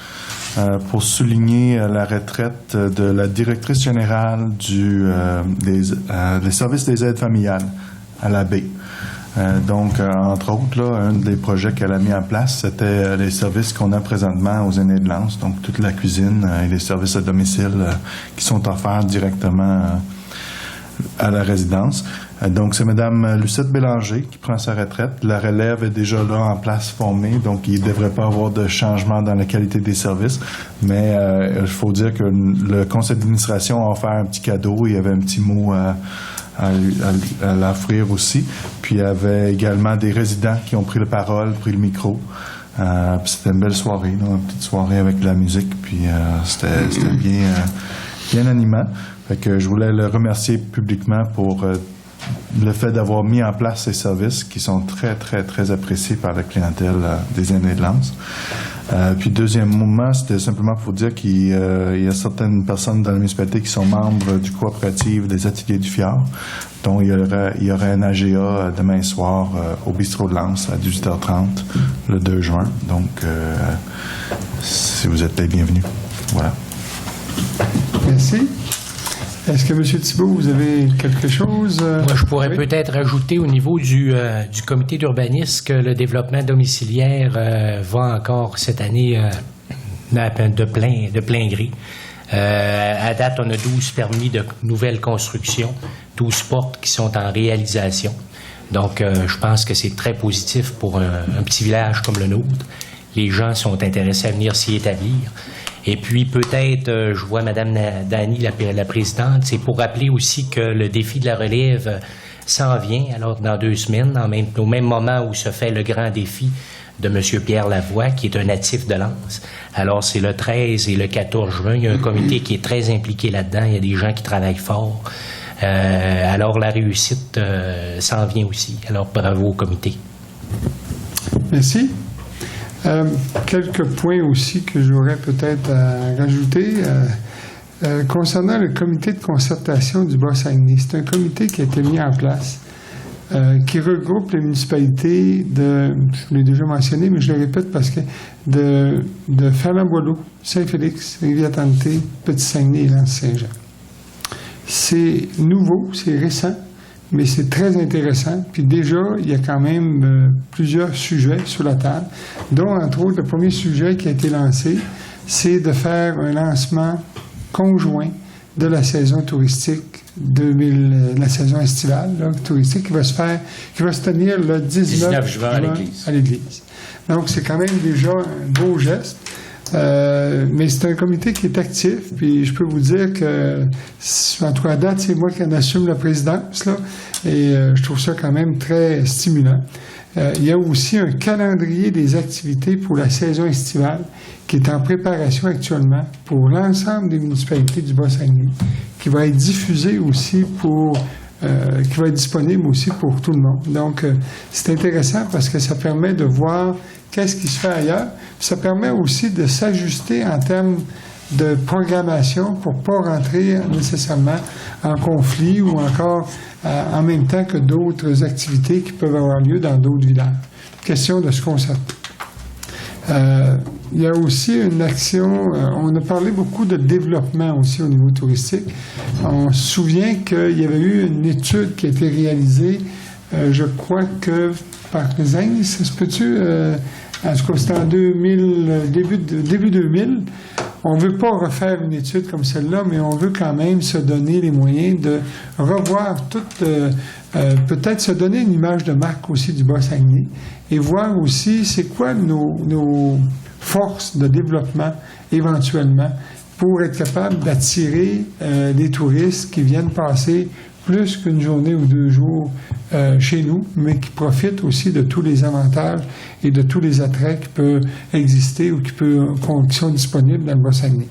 pour souligner la retraite de la directrice générale des services des aides familiales à la baie. Donc, entre autres, là, un des projets qu'elle a mis en place, c'était les services qu'on a présentement aux aînés de l'Anse, donc toute la cuisine et les services à domicile qui sont offerts directement à la résidence. Donc, c'est Mme Lucette Bélanger qui prend sa retraite. La relève est déjà là en place formée, donc il ne devrait pas avoir de changement dans la qualité des services. Mais il faut dire que le conseil d'administration a offert un petit cadeau. Il y avait un petit mot à l'offrir aussi. Puis il y avait également des résidents qui ont pris la parole, pris le micro. Puis c'était une belle soirée, une petite soirée avec de la musique. Puis c'était bien animant. Fait que je voulais le remercier publiquement pour le fait d'avoir mis en place ces services qui sont très, très, très appréciés par la clientèle des aînés de l'Anse. Puis deuxième moment, c'était simplement pour dire qu'il y a certaines personnes dans la municipalité qui sont membres du coopérative des ateliers du Fjord, dont il y aurait un AGA demain soir au bistrot de l'Anse à 18h30 le 2 juin. Donc, si vous êtes les bienvenus. Voilà. Merci. Est-ce que, M. Thibault, vous avez quelque chose? Moi, je pourrais peut-être ajouter au niveau du comité d'urbanisme que le développement domiciliaire va encore cette année de plein gré. À date, on a 12 permis de nouvelles constructions, 12 portes qui sont en réalisation. Donc, je pense que c'est très positif pour un petit village comme le nôtre. Les gens sont intéressés à venir s'y établir. Et puis peut-être, je vois Mme Dany, la présidente, c'est pour rappeler aussi que le défi de la relève s'en vient, alors dans 2 semaines, au même moment où se fait le grand défi de M. Pierre Lavoie, qui est un natif de Lens. Alors c'est le 13 et le 14 juin, il y a un comité qui est très impliqué là-dedans, il y a des gens qui travaillent fort. Alors la réussite s'en vient aussi. Alors bravo au comité. Merci. Quelques points aussi que j'aurais peut-être à rajouter. Concernant le comité de concertation du Bas-Saguenay, c'est un comité qui a été mis en place qui regroupe les municipalités je l'ai déjà mentionné, mais je le répète parce que de Fernand-Boileau, Saint-Félix, Rivière-Tente, Petit-Saguenay et L'Anse-Saint-Jean. C'est nouveau, c'est récent, mais c'est très intéressant. Puis déjà, il y a quand même plusieurs sujets sur la table, dont, entre autres, le premier sujet qui a été lancé, c'est de faire un lancement conjoint de la saison touristique la saison estivale touristique qui va se tenir le 19 juin à l'Église. Donc, c'est quand même déjà un beau geste. Mais c'est un comité qui est actif, puis je peux vous dire que, en tout cas à date, c'est moi qui en assume la présidence, là, et je trouve ça quand même très stimulant. Il y a aussi un calendrier des activités pour la saison estivale qui est en préparation actuellement pour l'ensemble des municipalités du Bas-Saguenay, qui va être diffusé aussi qui va être disponible aussi pour tout le monde. Donc, c'est intéressant parce que ça permet de voir qu'est-ce qui se fait ailleurs. Puis ça permet aussi de s'ajuster en termes de programmation pour ne pas rentrer nécessairement en conflit ou encore en même temps que d'autres activités qui peuvent avoir lieu dans d'autres villages. Question de se concerter. Il y a aussi une action, on a parlé beaucoup de développement aussi au niveau touristique. On se souvient qu'il y avait eu une étude qui a été réalisée, je crois que par Zeng, ça se peut-tu? En tout cas, c'était en 2000, début 2000. On ne veut pas refaire une étude comme celle-là, mais on veut quand même se donner les moyens de revoir peut-être se donner une image de marque aussi du Bas-Saguenay et voir aussi c'est quoi nos forces de développement éventuellement pour être capable d'attirer des touristes qui viennent passer plus qu'une journée ou 2 jours chez nous, mais qui profitent aussi de tous les avantages et de tous les attraits qui peuvent exister ou qui sont disponibles dans le Bas-Saguenay.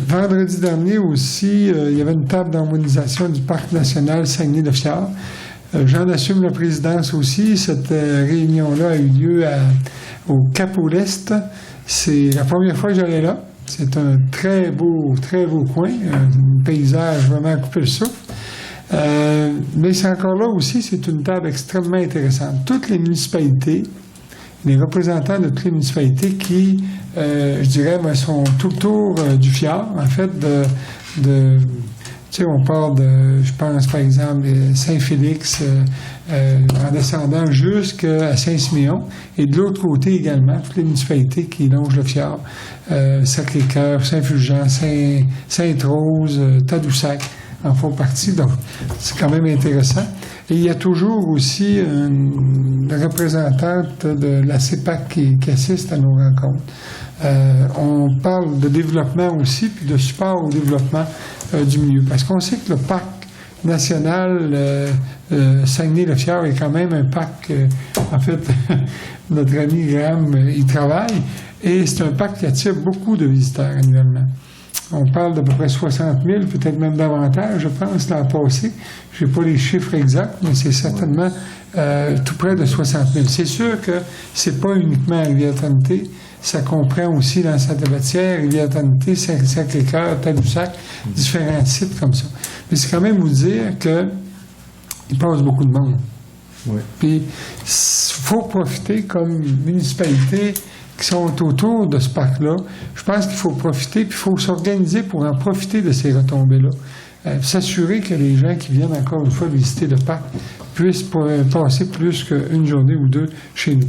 Vendredi dernier aussi, il y avait une table d'harmonisation du Parc national Saguenay-de-Fjord. J'en assume la présidence aussi. Cette réunion-là a eu lieu au Cap-au-Lest. C'est la première fois que j'allais là. C'est un très beau coin, un paysage vraiment à couper le souffle. Mais c'est encore là aussi, c'est une table extrêmement intéressante. Toutes les municipalités, les représentants de toutes les municipalités qui, je dirais, sont tout autour du fjord, en fait, tu sais, on part de, je pense, par exemple, Saint-Félix, en descendant jusqu'à Saint-Siméon, et de l'autre côté également, toutes les municipalités qui longent le fjord, Sacré-Cœur, Saint-Fulgent, Sainte-Rose, Tadoussac en font partie, donc c'est quand même intéressant. Et il y a toujours aussi une représentante de la CEPAC qui assiste à nos rencontres. On parle de développement aussi, puis de support au développement du milieu. Parce qu'on sait que le parc national Saguenay-le-Fjord est quand même un parc, en fait, notre ami Graham y travaille, et c'est un parc qui attire beaucoup de visiteurs annuellement. On parle d'à peu près 60 000, peut-être même davantage, je pense, l'an passé. Je n'ai pas les chiffres exacts, mais c'est certainement tout près de 60 000. C'est sûr que c'est pas uniquement Rivière-Tente, ça comprend aussi l'Anse-Sabatière, Rivière-Tente, Sacré-Cœur, Tadoussac, différents sites comme ça. Mais c'est quand même vous dire qu'il passe beaucoup de monde. Oui. Puis, il faut profiter comme municipalité qui sont autour de ce parc-là. Je pense qu'il faut profiter, puis il faut s'organiser pour en profiter de ces retombées-là. S'assurer que les gens qui viennent encore une fois visiter le parc puissent passer plus qu'une journée ou 2 chez nous.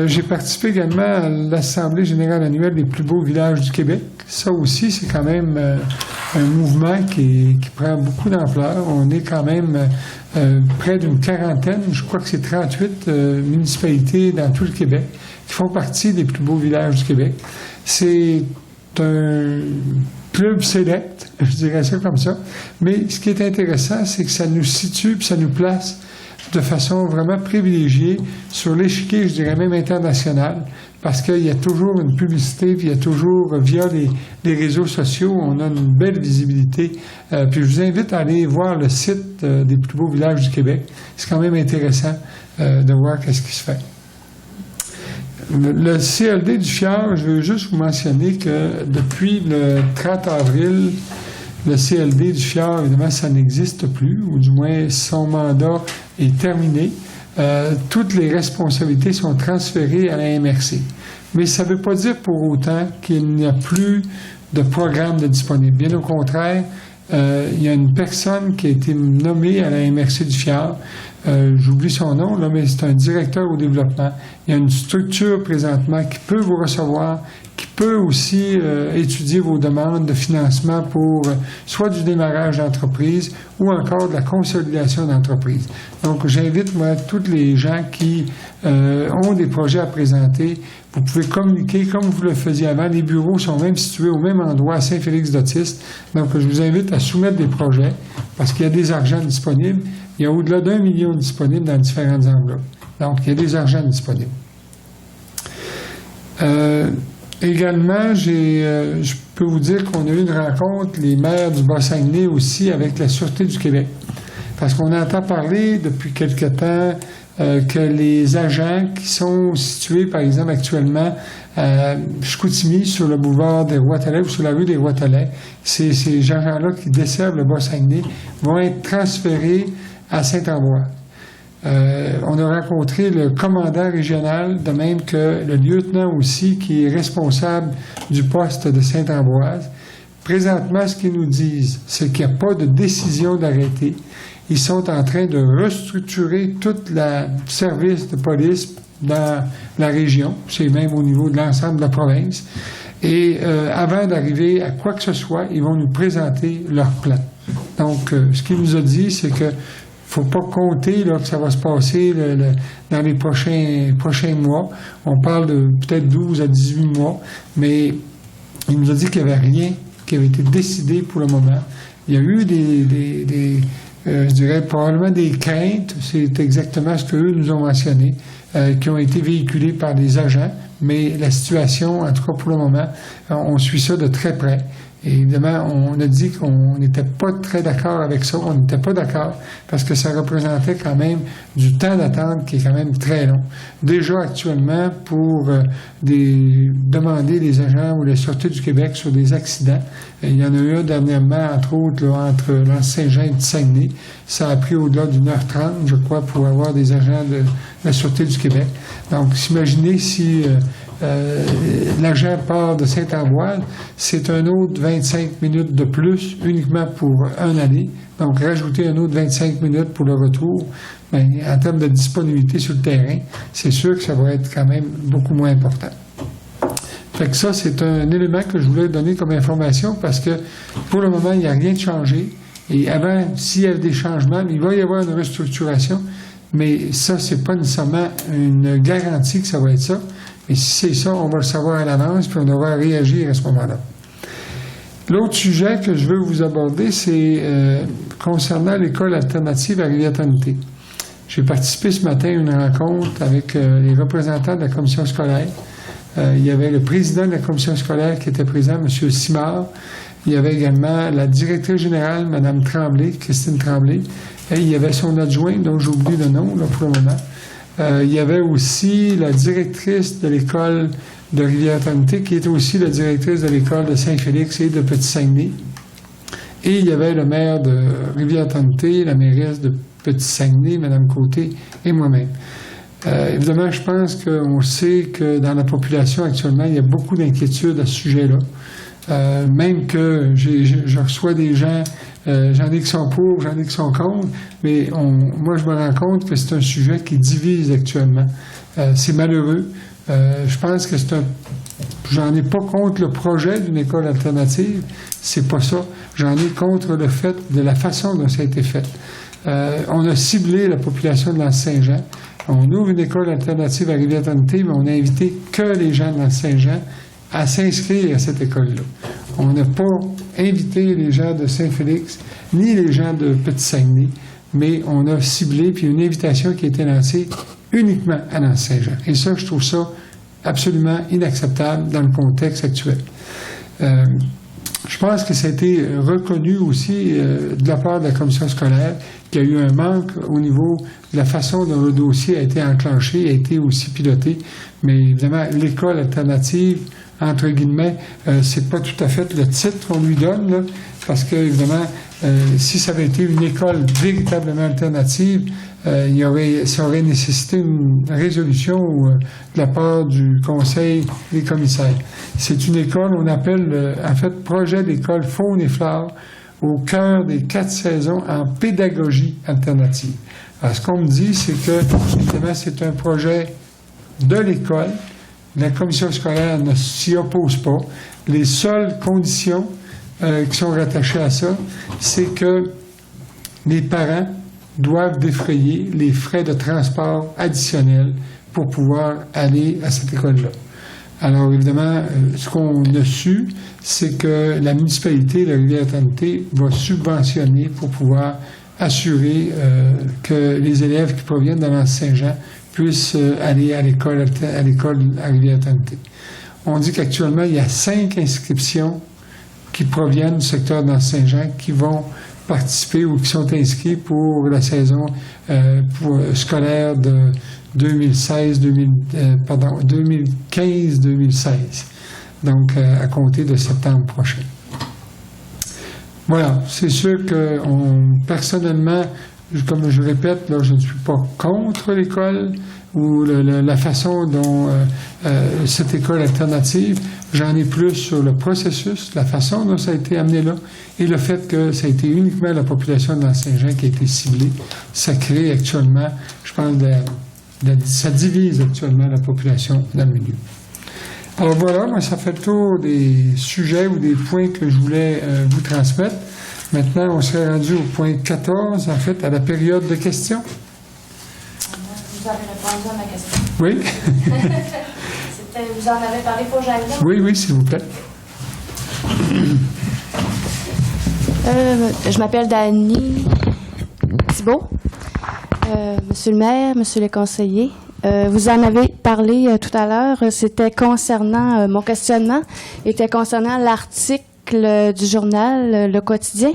J'ai participé également à l'Assemblée générale annuelle des plus beaux villages du Québec. Ça aussi, c'est quand même un mouvement qui prend beaucoup d'ampleur. On est quand même près d'une quarantaine, je crois que c'est 38 municipalités dans tout le Québec qui font partie des plus beaux villages du Québec. C'est un club select, je dirais ça comme ça. Mais ce qui est intéressant, c'est que ça nous situe puis ça nous place de façon vraiment privilégiée sur l'échiquier, je dirais même international, parce qu'il y a toujours une publicité, puis il y a toujours, via les réseaux sociaux, on a une belle visibilité. Puis je vous invite à aller voir le site des plus beaux villages du Québec. C'est quand même intéressant de voir qu'est-ce qui se fait. Le CLD du Fjord, je veux juste vous mentionner que depuis le 30 avril, Le CLD du FIAR, évidemment, ça n'existe plus, ou du moins son mandat est terminé. Toutes les responsabilités sont transférées à la MRC. Mais ça ne veut pas dire pour autant qu'il n'y a plus de programme de disponible. Bien au contraire, il y a une personne qui a été nommée à la MRC du FIAR. J'oublie son nom, là, mais c'est un directeur au développement. Il y a une structure présentement qui peut vous recevoir, qui peut aussi étudier vos demandes de financement pour soit du démarrage d'entreprise ou encore de la consolidation d'entreprise. Donc, j'invite, moi, tous les gens qui ont des projets à présenter. Vous pouvez communiquer comme vous le faisiez avant. Les bureaux sont même situés au même endroit à Saint-Félix-d'Autis. Donc, je vous invite à soumettre des projets parce qu'il y a des argents disponibles. Il y a au-delà d'1 million disponibles dans différentes enveloppes. Donc, il y a des argents disponibles. Également, je peux vous dire qu'on a eu une rencontre, les maires du Bas-Saguenay aussi, avec la Sûreté du Québec. Parce qu'on entend parler depuis quelque temps que les agents qui sont situés, par exemple, actuellement à Chicoutimi, sur le boulevard des Rois-Talais ou sur la rue des Rois-Talais, ces agents-là qui desservent le Bas-Saguenay vont être transférés à Saint-Ambroise. On a rencontré le commandant régional, de même que le lieutenant aussi, qui est responsable du poste de Saint-Ambroise. Présentement, ce qu'ils nous disent, c'est qu'il n'y a pas de décision d'arrêter. Ils sont en train de restructurer tout le service de police dans la région, c'est même au niveau de l'ensemble de la province. Et avant d'arriver à quoi que ce soit, ils vont nous présenter leur plan. Donc, ce qu'il nous a dit, c'est que faut pas compter là, que ça va se passer dans les prochains mois. On parle de peut-être 12 à 18 mois, mais il nous a dit qu'il n'y avait rien qui avait été décidé pour le moment. Il y a eu je dirais probablement des craintes, c'est exactement ce qu'eux nous ont mentionné, qui ont été véhiculées par des agents, mais la situation, en tout cas pour le moment, on suit ça de très près. Et évidemment, on a dit qu'on n'était pas très d'accord avec ça. On n'était pas d'accord parce que ça représentait quand même du temps d'attente qui est quand même très long. Déjà actuellement, pour demander les agents ou la Sûreté du Québec sur des accidents, il y en a eu un dernièrement, entre autres, là, entre l'Anse-Saint-Jean et le Saguenay. Ça a pris au-delà d'1h30, je crois, pour avoir des agents de la Sûreté du Québec. Donc, imaginez si l'agent part de Saint-Ambroise, c'est un autre 25 minutes de plus uniquement pour un aller. Donc, rajouter un autre 25 minutes pour le retour, bien, en termes de disponibilité sur le terrain, c'est sûr que ça va être quand même beaucoup moins important. Fait que ça, c'est un élément que je voulais donner comme information parce que pour le moment, il n'y a rien de changé. Et avant, s'il y a des changements, il va y avoir une restructuration, mais ça, c'est pas nécessairement une garantie que ça va être ça. Et si c'est ça, on va le savoir à l'avance, puis on aura à réagir à ce moment-là. L'autre sujet que je veux vous aborder, c'est concernant l'école alternative à Rivière-Trinité. J'ai participé ce matin à une rencontre avec les représentants de la commission scolaire. Il y avait le président de la commission scolaire qui était présent, M. Simard. Il y avait également la directrice générale, Mme Tremblay, Christine Tremblay. Et il y avait son adjoint, dont j'oublie le nom là, pour le moment. Il y avait aussi la directrice de l'école de Rivière-Trinité, qui était aussi la directrice de l'école de Saint-Félix et de Petit-Saguenay. Et il y avait le maire de Rivière-Trinité, la mairesse de Petit-Saguenay, Mme Côté, et moi-même. Évidemment, je pense qu'on sait que dans la population actuellement, il y a beaucoup d'inquiétudes à ce sujet-là. Même que je reçois des gens, j'en ai qui sont pour, j'en ai qui sont contre, mais moi, je me rends compte que c'est un sujet qui divise actuellement. C'est malheureux. Je pense que j'en ai pas contre le projet d'une école alternative, c'est pas ça. J'en ai contre le fait de la façon dont ça a été fait. On a ciblé la population de l'Anse-Saint-Jean. On ouvre une école alternative à Rivière-Trinité, mais on a invité que les gens de l'Anse-Saint-Jean à s'inscrire à cette école-là. On n'a pas invité les gens de Saint-Félix, ni les gens de Petit-Saguenay, mais on a ciblé, puis une invitation qui a été lancée uniquement à l'Anse-Saint-Jean. Et ça, je trouve ça absolument inacceptable dans le contexte actuel. Je pense que ça a été reconnu aussi de la part de la commission scolaire qu'il y a eu un manque au niveau de la façon dont le dossier a été enclenché, a été aussi piloté. Mais évidemment, l'école alternative entre guillemets, c'est pas tout à fait le titre qu'on lui donne, là, parce que, évidemment, si ça avait été une école véritablement alternative, ça aurait nécessité une résolution de la part du Conseil des commissaires. C'est une école, on appelle, en fait, projet d'école faune et flore au cœur des 4 saisons en pédagogie alternative. Alors, ce qu'on me dit, c'est que, évidemment, c'est un projet de l'école. La commission scolaire ne s'y oppose pas. Les seules conditions qui sont rattachées à ça, c'est que les parents doivent défrayer les frais de transport additionnels pour pouvoir aller à cette école-là. Alors, évidemment, ce qu'on a su, c'est que la municipalité de la Rivière-Éternité va subventionner pour pouvoir assurer que les élèves qui proviennent de l'Anse-Saint-Jean puissent aller à l'école à Rivière-Éternité. On dit qu'actuellement, il y a 5 inscriptions qui proviennent du secteur d'Anse-Saint-Jean qui vont participer ou qui sont inscrits pour la saison scolaire de 2015-2016, donc à compter de septembre prochain. Voilà, c'est sûr que personnellement, comme je répète, là, je ne suis pas contre l'école ou la façon dont cette école alternative, j'en ai plus sur le processus, la façon dont ça a été amené là, et le fait que ça a été uniquement la population de Saint-Jean qui a été ciblée. Ça crée actuellement, je pense, ça divise actuellement la population dans le milieu. Alors voilà, moi, ça fait le tour des sujets ou des points que je voulais vous transmettre. Maintenant, on serait rendu au point 14, en fait, à la période de questions. Vous avez répondu à ma question. Oui. Vous en avez parlé pour Jeanne? Oui, s'il vous plaît. Je m'appelle Dany Thibault. Monsieur le maire, monsieur le conseiller, vous en avez parlé tout à l'heure. C'était concernant, mon questionnement était concernant l'article du journal Le Quotidien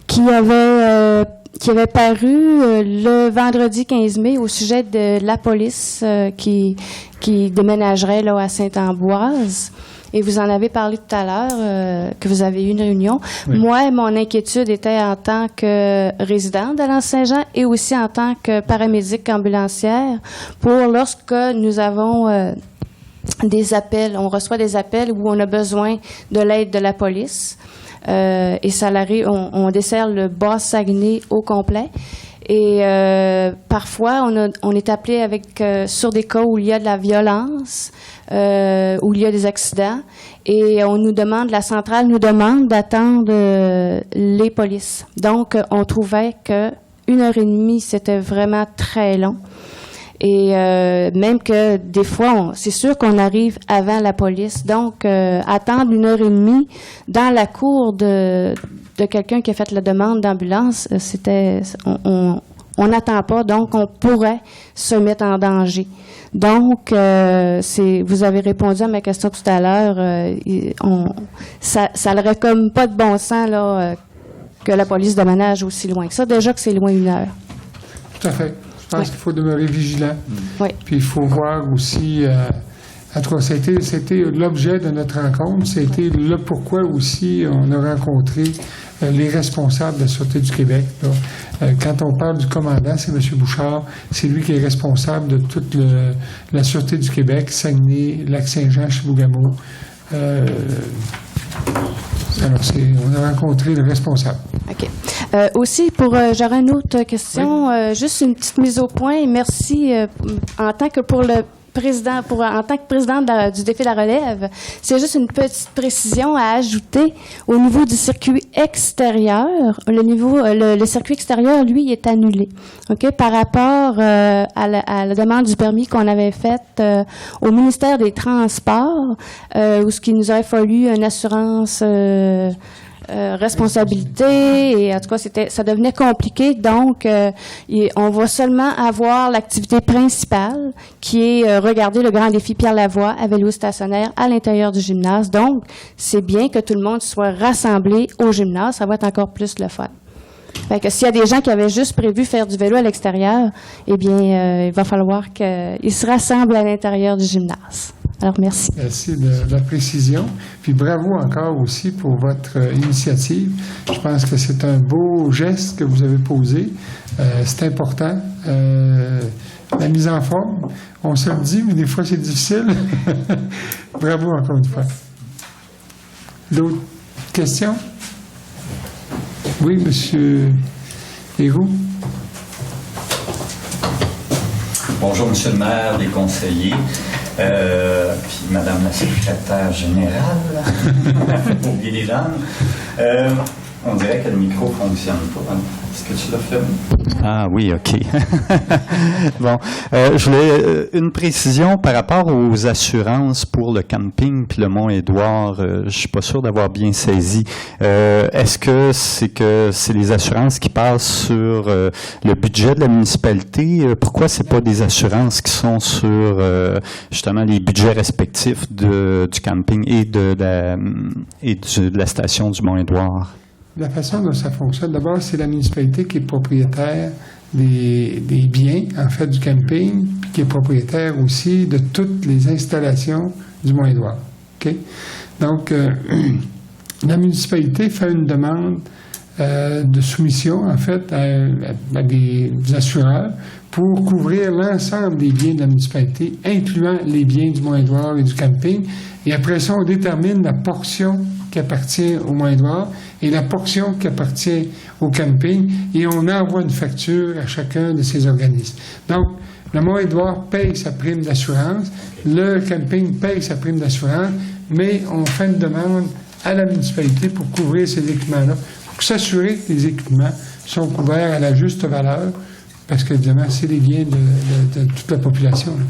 qui avait paru le vendredi 15 mai au sujet de la police qui déménagerait là, à Sainte-Ambroise. Et vous en avez parlé tout à l'heure, que vous avez eu une réunion. Oui. Moi, mon inquiétude était en tant que résidente de l'Anse-Saint-Jean et aussi en tant que paramédic ambulancière pour lorsque nous avons des appels, on reçoit des appels où on a besoin de l'aide de la police. Et ça arrive, on dessert le Bas-Saguenay au complet. Et parfois, on est appelé sur des cas où il y a de la violence, où il y a des accidents, et la centrale nous demande d'attendre les polices. Donc, on trouvait que 1h30, c'était vraiment très long. Et même que des fois, c'est sûr qu'on arrive avant la police. Donc, attendre 1h30 dans la cour de quelqu'un qui a fait la demande d'ambulance, on n'attend pas, donc on pourrait se mettre en danger. Donc, vous avez répondu à ma question tout à l'heure, ça n'aurait comme pas de bon sens là, que la police déménage aussi loin que ça. Déjà que c'est loin 1 heure. Tout à fait. Je pense qu'il faut demeurer vigilant. Oui. Puis il faut voir aussi, en tout cas, c'était l'objet de notre rencontre, c'était le pourquoi aussi on a rencontré les responsables de la Sûreté du Québec. Là. Quand on parle du commandant, c'est M. Bouchard, c'est lui qui est responsable de toute la Sûreté du Québec, Saguenay, Lac-Saint-Jean, Chibougamau. Alors, on a rencontré le responsable. OK. Aussi, j'aurais une autre question, oui. Juste une petite mise au point. Merci en tant que présidente du défi de la relève, c'est juste une petite précision à ajouter au niveau du circuit extérieur. Le circuit extérieur, lui, est annulé. Ok, par rapport à la demande du permis qu'on avait faite au ministère des Transports, où ce qu'il nous aurait fallu une assurance responsabilité, et en tout cas, ça devenait compliqué. Donc, on va seulement avoir l'activité principale, qui est regarder le grand défi Pierre Lavoie à vélo stationnaire à l'intérieur du gymnase. Donc, c'est bien que tout le monde soit rassemblé au gymnase. Ça va être encore plus le fun. Fait que s'il y a des gens qui avaient juste prévu faire du vélo à l'extérieur, eh bien, il va falloir qu'ils se rassemblent à l'intérieur du gymnase. Alors, merci. Merci de la précision. Puis bravo encore aussi pour votre initiative. Je pense que c'est un beau geste que vous avez posé. C'est important. La mise en forme, on se le dit, mais des fois c'est difficile. Bravo encore une fois. D'autres questions? Oui, monsieur Héroux. Bonjour, monsieur le maire, les conseillers, puis madame la secrétaire générale, pour oublier les dames. On dirait que le micro ne fonctionne pas. Est-ce que tu l'as fait? Ah oui, OK. Bon, je voulais une précision par rapport aux assurances pour le camping puis le Mont-Édouard. Je suis pas sûr d'avoir bien saisi. Est-ce que c'est les assurances qui passent sur le budget de la municipalité? Pourquoi c'est pas des assurances qui sont sur justement les budgets respectifs du camping et de la station du Mont-Édouard? La façon dont ça fonctionne, d'abord, c'est la municipalité qui est propriétaire des biens, en fait, du camping, puis qui est propriétaire aussi de toutes les installations du Mont-Édouard. OK? Donc, la municipalité fait une demande de soumission, en fait, à des assureurs pour couvrir l'ensemble des biens de la municipalité, incluant les biens du Mont-Édouard et du camping. Et après ça, on détermine la portion qui appartient au Mont-Édouard et la portion qui appartient au camping, et on envoie une facture à chacun de ces organismes. Donc, le Mont-Édouard paye sa prime d'assurance, le camping paye sa prime d'assurance, mais on fait une demande à la municipalité pour couvrir ces équipements-là, pour s'assurer que les équipements sont couverts à la juste valeur, parce qu'évidemment, c'est les biens de toute la population. Là.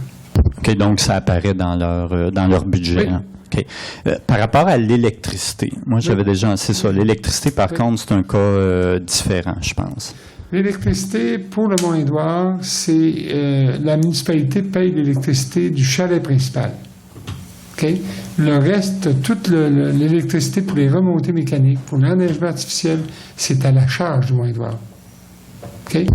OK, donc ça apparaît dans leur budget. Oui. Hein? OK. Par rapport à l'électricité, moi j'avais déjà... C'est ça, l'électricité, par contre, c'est un cas différent, je pense. L'électricité, pour le Mont-Édouard, c'est... la municipalité paye l'électricité du chalet principal. OK? Le reste, toute l'électricité pour les remontées mécaniques, pour l'enneigement artificiel, c'est à la charge du Mont-Édouard. OK?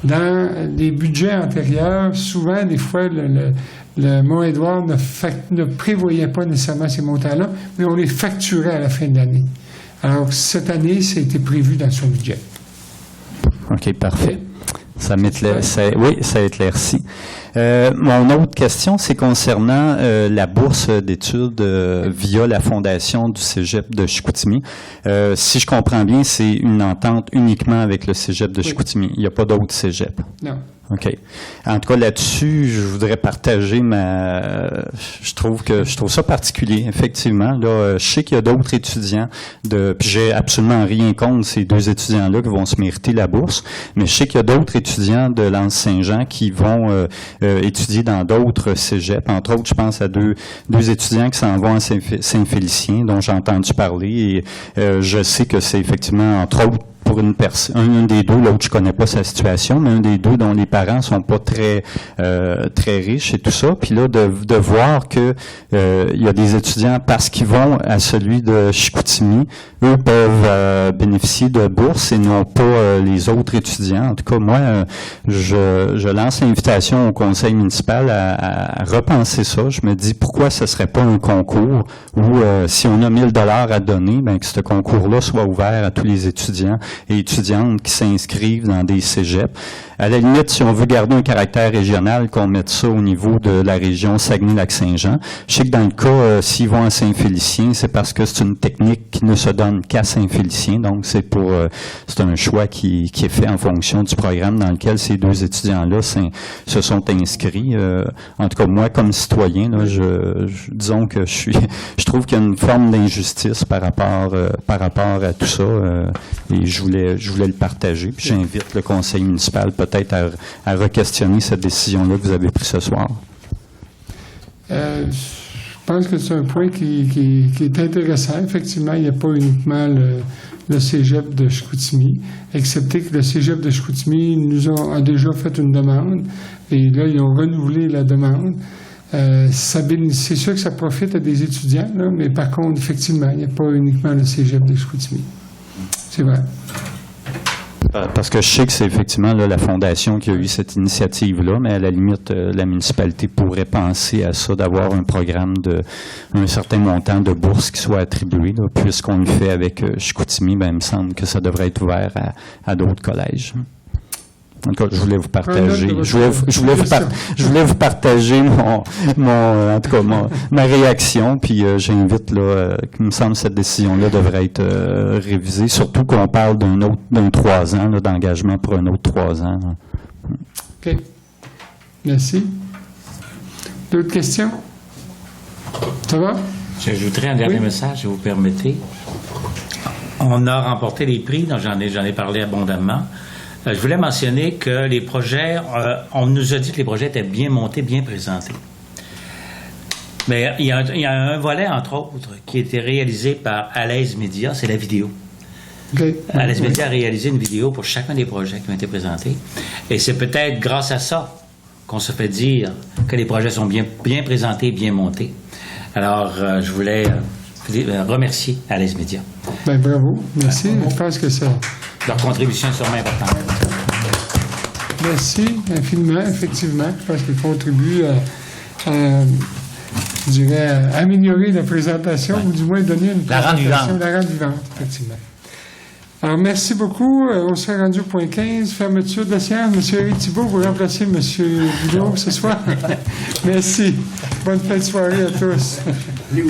Dans les budgets antérieurs, souvent, des fois, le Mont-Édouard ne prévoyait pas nécessairement ces montants-là, mais on les facturait à la fin de l'année. Alors, cette année, ça a été prévu dans son budget. OK, parfait. Oui, ça éclaircit. Mon autre question, c'est concernant la bourse d'études via la fondation du Cégep de Chicoutimi. Si je comprends bien, c'est une entente uniquement avec le Cégep de Chicoutimi. Il n'y a pas d'autres cégeps. Non. OK. En tout cas, là-dessus, je voudrais partager je trouve ça particulier, effectivement. Là, je sais qu'il y a d'autres étudiants puis j'ai absolument rien contre ces deux étudiants-là qui vont se mériter la bourse, mais je sais qu'il y a d'autres étudiants de l'Anse-Saint-Jean qui vont étudier dans d'autres cégeps. Entre autres, je pense à deux étudiants qui s'en vont à Saint-Félicien, dont j'ai entendu parler, et je sais que c'est effectivement, entre autres, pour une personne, un des deux, l'autre je connais pas sa situation, mais un des deux dont les parents sont pas très riches et tout ça, puis là de voir que il y a des étudiants parce qu'ils vont à celui de Chicoutimi, eux peuvent bénéficier de bourses et non pas les autres étudiants. En tout cas, moi, je lance l'invitation au conseil municipal à repenser ça. Je me dis pourquoi ce serait pas un concours où si on a 1 000 $ à donner, ben que ce concours-là soit ouvert à tous les étudiants et étudiantes qui s'inscrivent dans des cégeps. À la limite, si on veut garder un caractère régional, qu'on mette ça au niveau de la région Saguenay-Lac-Saint-Jean. Je sais que dans le cas, s'ils vont à Saint-Félicien, c'est parce que c'est une technique qui ne se donne qu'à Saint-Félicien. Donc, c'est un choix qui est fait en fonction du programme dans lequel ces deux étudiants-là se sont inscrits. En tout cas, moi, comme citoyen, là, disons que je trouve qu'il y a une forme d'injustice par rapport à tout ça. Et je voulais le partager. Puis j'invite le conseil municipal peut-être à re-questionner cette décision-là que vous avez prise ce soir. Je pense que c'est un point qui est intéressant. Effectivement, il n'y a pas uniquement le Cégep de Chicoutimi, excepté que le Cégep de Chicoutimi a déjà fait une demande, et là, ils ont renouvelé la demande. C'est sûr que ça profite à des étudiants, là, mais par contre, effectivement, il n'y a pas uniquement le Cégep de Chicoutimi. C'est vrai. Parce que je sais que c'est effectivement là, la Fondation qui a eu cette initiative-là, mais à la limite, la municipalité pourrait penser à ça, d'avoir un programme un certain montant de bourses qui soit attribué. Là, puisqu'on le fait avec Chicoutimi, ben, il me semble que ça devrait être ouvert à d'autres collèges. En tout cas, je voulais vous partager. Je voulais vous partager ma réaction. Puis j'invite là, il me semble que cette décision-là devrait être révisée, surtout qu'on parle d'un 3 ans, là, d'engagement pour un autre 3 ans. Là. OK. Merci. D'autres questions? Ça va? J'ajouterai un dernier message, si vous permettez. On a remporté les prix, donc j'en ai parlé abondamment. Je voulais mentionner que les projets, on nous a dit que les projets étaient bien montés, bien présentés. Mais il y a un volet, entre autres, qui a été réalisé par Alaise Média, c'est la vidéo. Okay. Alaise Média a réalisé une vidéo pour chacun des projets qui ont été présentés. Et c'est peut-être grâce à ça qu'on se fait dire que les projets sont bien présentés, bien montés. Alors, je voulais remercier Alaise Média. Ben, bravo. Merci. Je pense que ça... Leur contribution est sûrement importante. Merci infiniment, effectivement. Je pense qu'ils contribuent à améliorer la présentation, ou du moins donner une présentation. La rendre vivante, effectivement. Alors, merci beaucoup. On s'est rendu au point 15, fermeture de la séance. M. Éric Thibault, vous remplacez M. Boudreau ce soir. Merci. Bonne fin de soirée à tous. Non.